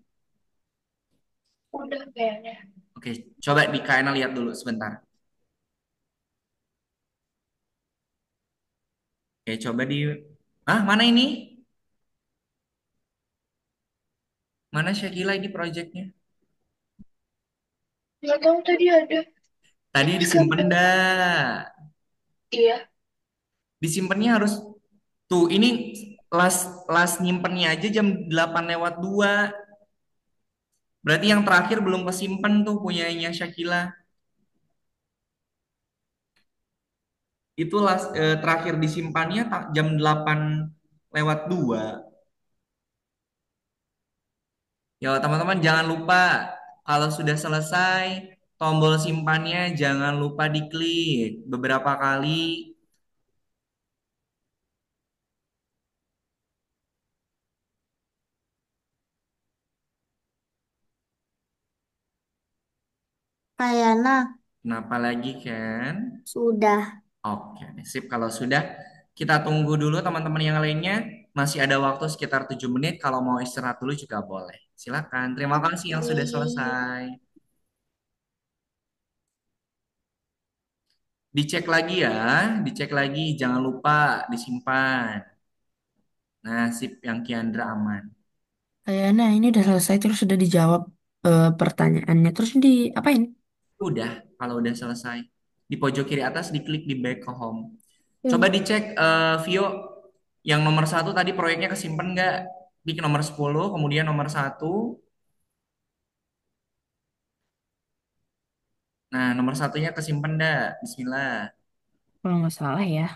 Udah kayaknya. Oke, coba di Kak Ena lihat dulu sebentar. Oke, coba di... Ah, mana ini? Mana Syakila ini proyeknya? Nggak tahu tadi ada. Tadi Ini disimpan sekarang. dah. Iya. Disimpannya harus... Tuh, ini last last nyimpennya aja jam 8:02. Berarti yang terakhir belum kesimpan tuh punyanya Syakila. Itu terakhir disimpannya jam 8:02. Ya, teman-teman jangan lupa kalau sudah selesai tombol simpannya jangan lupa diklik beberapa kali. Kayana, Kenapa lagi, Ken? sudah. Oke, sip. Kalau sudah, kita tunggu dulu teman-teman yang lainnya. Masih ada waktu sekitar 7 menit. Kalau mau istirahat dulu juga boleh. Silakan. Terima kasih yang Oke. sudah selesai. Dicek lagi ya, dicek lagi. Jangan lupa disimpan. Nah, sip yang Kiandra aman. Kayaknya ini udah selesai terus sudah dijawab pertanyaannya. Terus di apain? Udah, kalau udah selesai. Di pojok kiri atas diklik di back ke home. Coba Hmm. dicek Vio, yang nomor satu tadi proyeknya kesimpan nggak? Di nomor 10, kemudian nomor satu. Nah, nomor satunya kesimpan dah. Bismillah. Kalau nggak salah ya.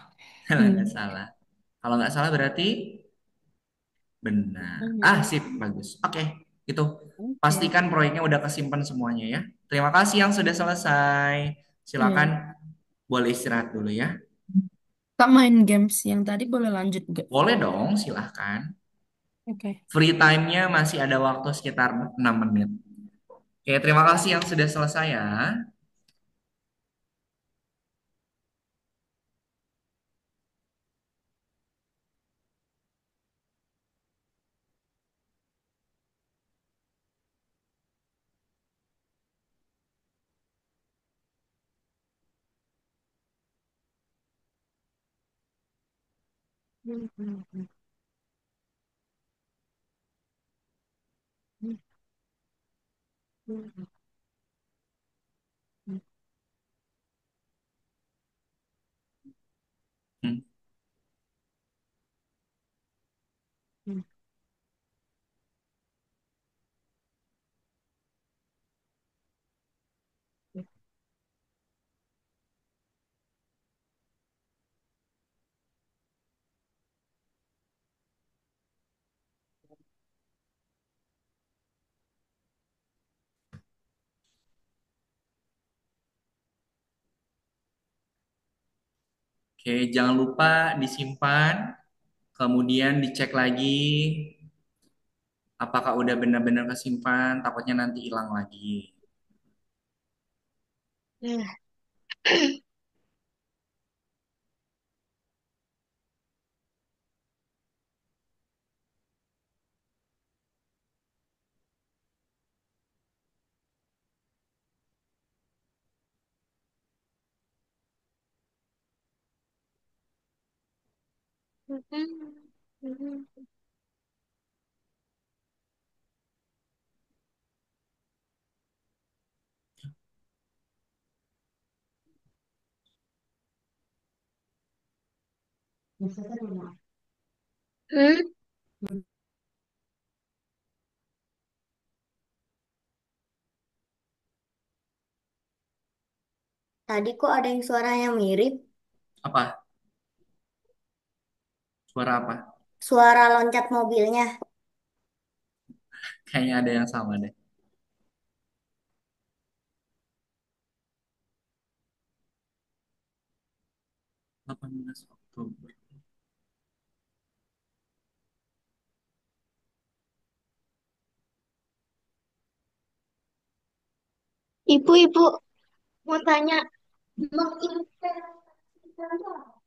Kalau Hmm. nggak salah. Kalau nggak salah berarti benar. Ah, Hmm. sip, bagus. Oke, itu. Oke. Pastikan proyeknya udah kesimpan semuanya ya. Terima kasih yang sudah selesai. Silakan Ya. boleh istirahat dulu ya. Kak main games yang tadi boleh lanjut gak? Boleh dong, silahkan. Oke. Free time-nya masih ada waktu sekitar 6 menit. Oke, terima kasih yang sudah selesai ya. Hmm, Oke, jangan lupa disimpan, kemudian dicek lagi apakah udah benar-benar kesimpan, takutnya nanti hilang lagi. Ya. Hmm? Tadi kok ada yang suaranya mirip? Apa? Suara apa? Suara loncat mobilnya. Kayaknya ada yang sama deh. 18 Oktober. Ibu, mau tanya, menginvestasikan itu apa?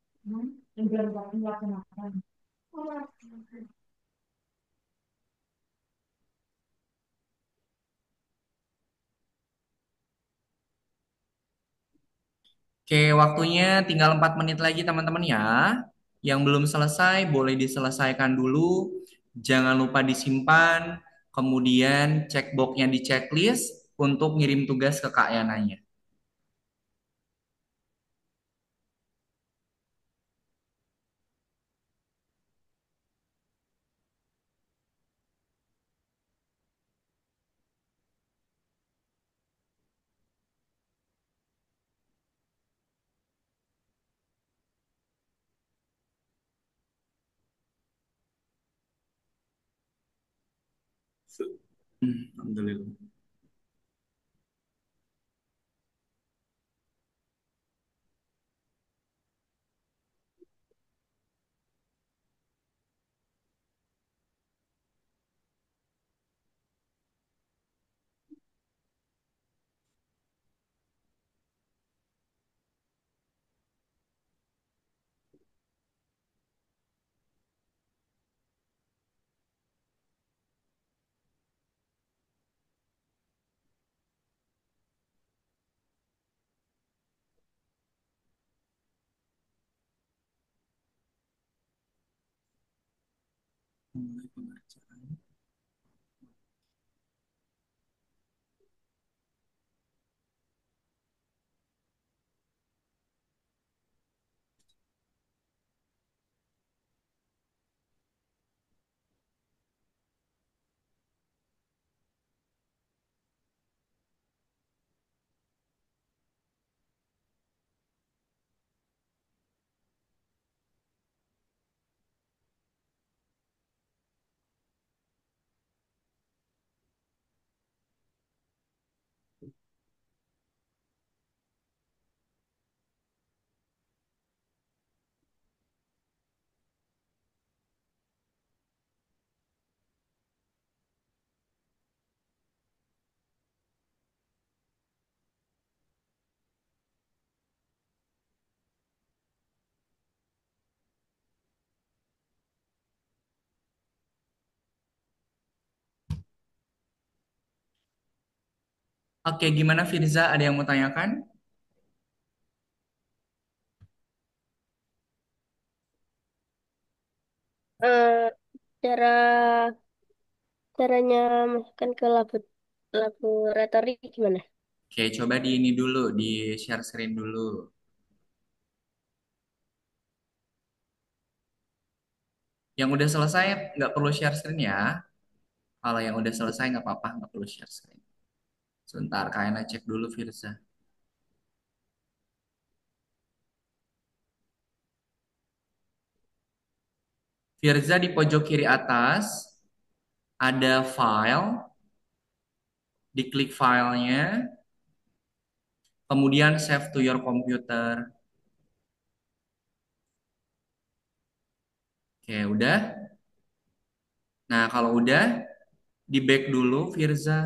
Oke, waktunya tinggal 4 menit lagi teman-teman ya. Yang belum selesai boleh diselesaikan dulu. Jangan lupa disimpan. Kemudian cek boxnya di checklist untuk ngirim tugas ke Kak Yananya. Alhamdulillah. Mulai pengerjaan. Oke, gimana Firza? Ada yang mau tanyakan? Eh, cara caranya masukkan ke laboratori gimana? Oke, coba di ini dulu, di share screen dulu. Yang udah selesai nggak perlu share screen ya. Kalau yang udah selesai nggak apa-apa, nggak perlu share screen. Sebentar, kayaknya cek dulu Firza. Firza di pojok kiri atas ada file, diklik filenya, kemudian save to your computer. Oke, udah. Nah, kalau udah, di back dulu Firza.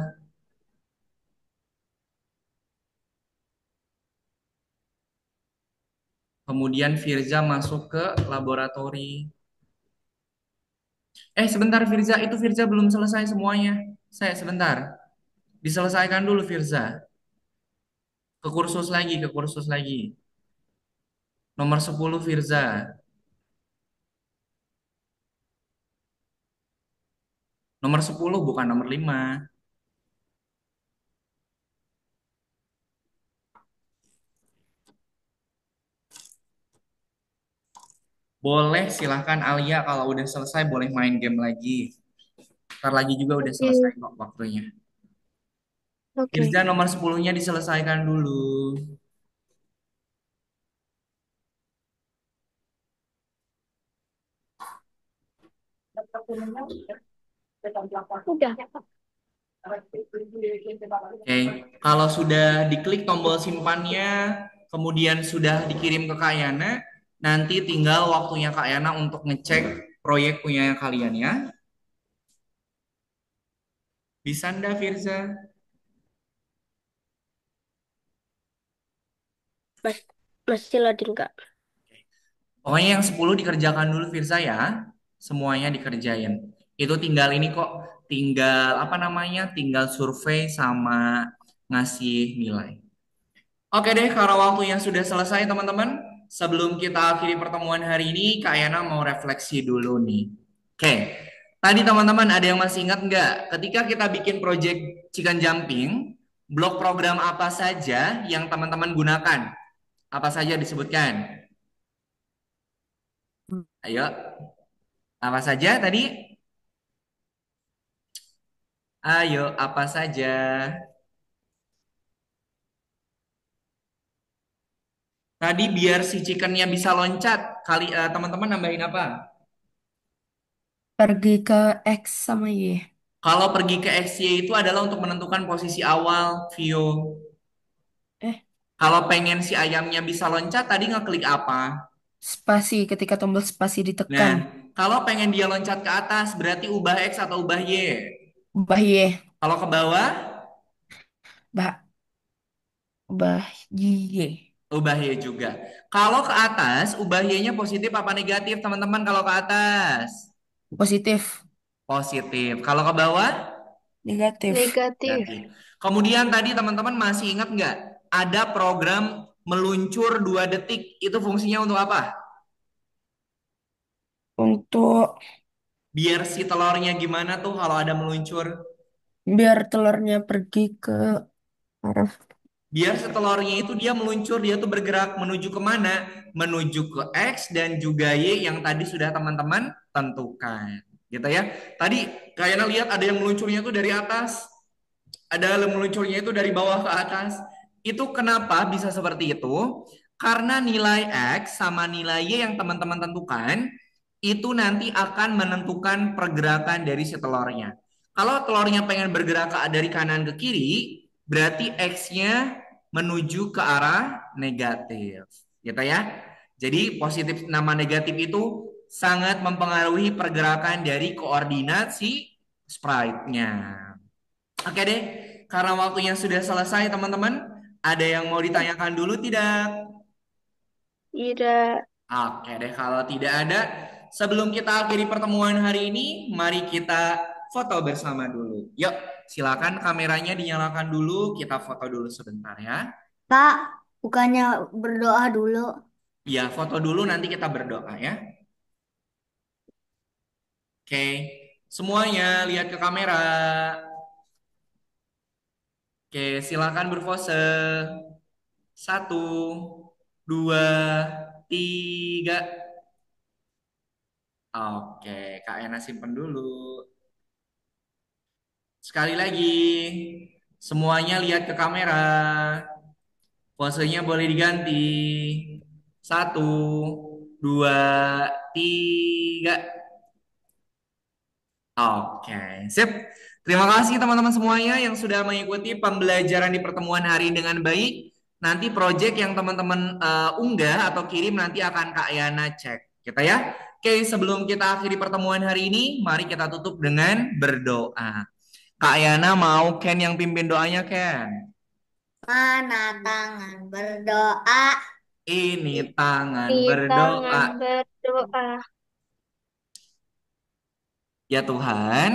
Kemudian Firza masuk ke laboratori. Sebentar Firza, itu Firza belum selesai semuanya. Saya sebentar. Diselesaikan dulu Firza. Ke kursus lagi. Nomor 10 Firza. Nomor 10 bukan nomor 5. Boleh silahkan Alia kalau udah selesai boleh main game lagi. Ntar lagi juga udah selesai Oke, kok waktunya. oke. Firza nomor 10-nya diselesaikan dulu. Udah. Oke, kalau sudah diklik tombol simpannya, kemudian sudah dikirim ke Kak Yana, nanti tinggal waktunya Kak Yana untuk ngecek proyek punya kalian ya. Bisa ndak Firza? Mas, masih loading, Kak. Pokoknya yang 10 dikerjakan dulu Firza ya. Semuanya dikerjain. Itu tinggal ini kok, tinggal apa namanya? Tinggal survei sama ngasih nilai. Oke deh, karena waktunya sudah selesai teman-teman. Sebelum kita akhiri pertemuan hari ini, Kak Yana mau refleksi dulu nih. Oke, tadi teman-teman ada yang masih ingat nggak? Ketika kita bikin project chicken jumping, blok program apa saja yang teman-teman gunakan? Apa saja disebutkan? Ayo, apa saja tadi? Ayo, apa saja? Tadi biar si chickennya bisa loncat, teman-teman nambahin apa? Pergi ke X sama Y. Kalau pergi ke XY itu adalah untuk menentukan posisi awal, Vio. Eh, Kalau pengen si ayamnya bisa loncat, tadi ngeklik apa? spasi ketika tombol spasi Nah, ditekan. kalau pengen dia loncat ke atas, berarti ubah X atau ubah Y. Ubah Y. Kalau ke bawah, Ubah, ubah Y. ubah Y juga. Kalau ke atas, ubah Y-nya positif apa negatif, teman-teman? Kalau ke atas, Positif. positif. Kalau ke bawah, Negatif. Negatif. negatif. Kemudian tadi teman-teman masih ingat nggak? Ada program meluncur 2 detik. Itu fungsinya untuk apa? Untuk Biar si telurnya gimana tuh kalau ada meluncur? biar telurnya pergi ke arah Biar si telurnya itu dia meluncur, dia tuh bergerak menuju kemana? Menuju ke X dan juga Y yang tadi sudah teman-teman tentukan. Gitu ya. Tadi kayaknya lihat ada yang meluncurnya tuh dari atas, ada yang meluncurnya itu dari bawah ke atas. Itu kenapa bisa seperti itu? Karena nilai X sama nilai Y yang teman-teman tentukan itu nanti akan menentukan pergerakan dari si telurnya. Kalau telurnya pengen bergerak dari kanan ke kiri, berarti X-nya menuju ke arah negatif. Gitu ya. Jadi positif nama negatif itu sangat mempengaruhi pergerakan dari koordinat si sprite-nya. Oke deh, karena waktunya sudah selesai teman-teman, ada yang mau ditanyakan dulu tidak? Tidak. Oke deh, kalau tidak ada, sebelum kita akhiri pertemuan hari ini, mari kita foto bersama dulu. Yuk, silakan kameranya dinyalakan dulu, kita foto dulu sebentar ya. Kak, bukannya berdoa dulu. Iya, foto dulu nanti kita berdoa ya. Oke, semuanya lihat ke kamera. Oke, silakan berpose. 1, 2, 3. Oke, Kak Ena simpen dulu. Sekali lagi, semuanya lihat ke kamera. Posenya boleh diganti. 1, 2, 3. Oke, sip. Terima kasih teman-teman semuanya yang sudah mengikuti pembelajaran di pertemuan hari ini dengan baik. Nanti project yang teman-teman unggah atau kirim nanti akan Kak Yana cek, gitu ya. Oke, sebelum kita akhiri pertemuan hari ini, mari kita tutup dengan berdoa. Kak Yana mau Ken yang pimpin doanya, Ken? Mana tangan berdoa? Ini tangan Di berdoa. tangan berdoa. Ya Tuhan,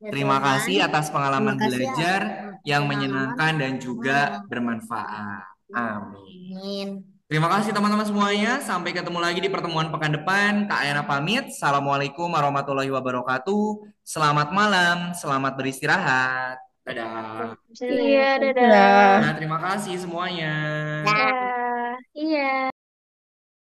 Ya terima Tuhan, kasih atas terima pengalaman kasih belajar yang pengalaman menyenangkan dan juga pengalaman. bermanfaat. Amin. Amin. Terima kasih teman-teman semuanya. Sampai ketemu lagi di pertemuan pekan depan. Kak Ayana pamit. Assalamualaikum warahmatullahi wabarakatuh. Selamat malam, selamat beristirahat. Dadah. Iya, Dadah. dadah. Nah, terima kasih semuanya. Dah. Dah. Iya.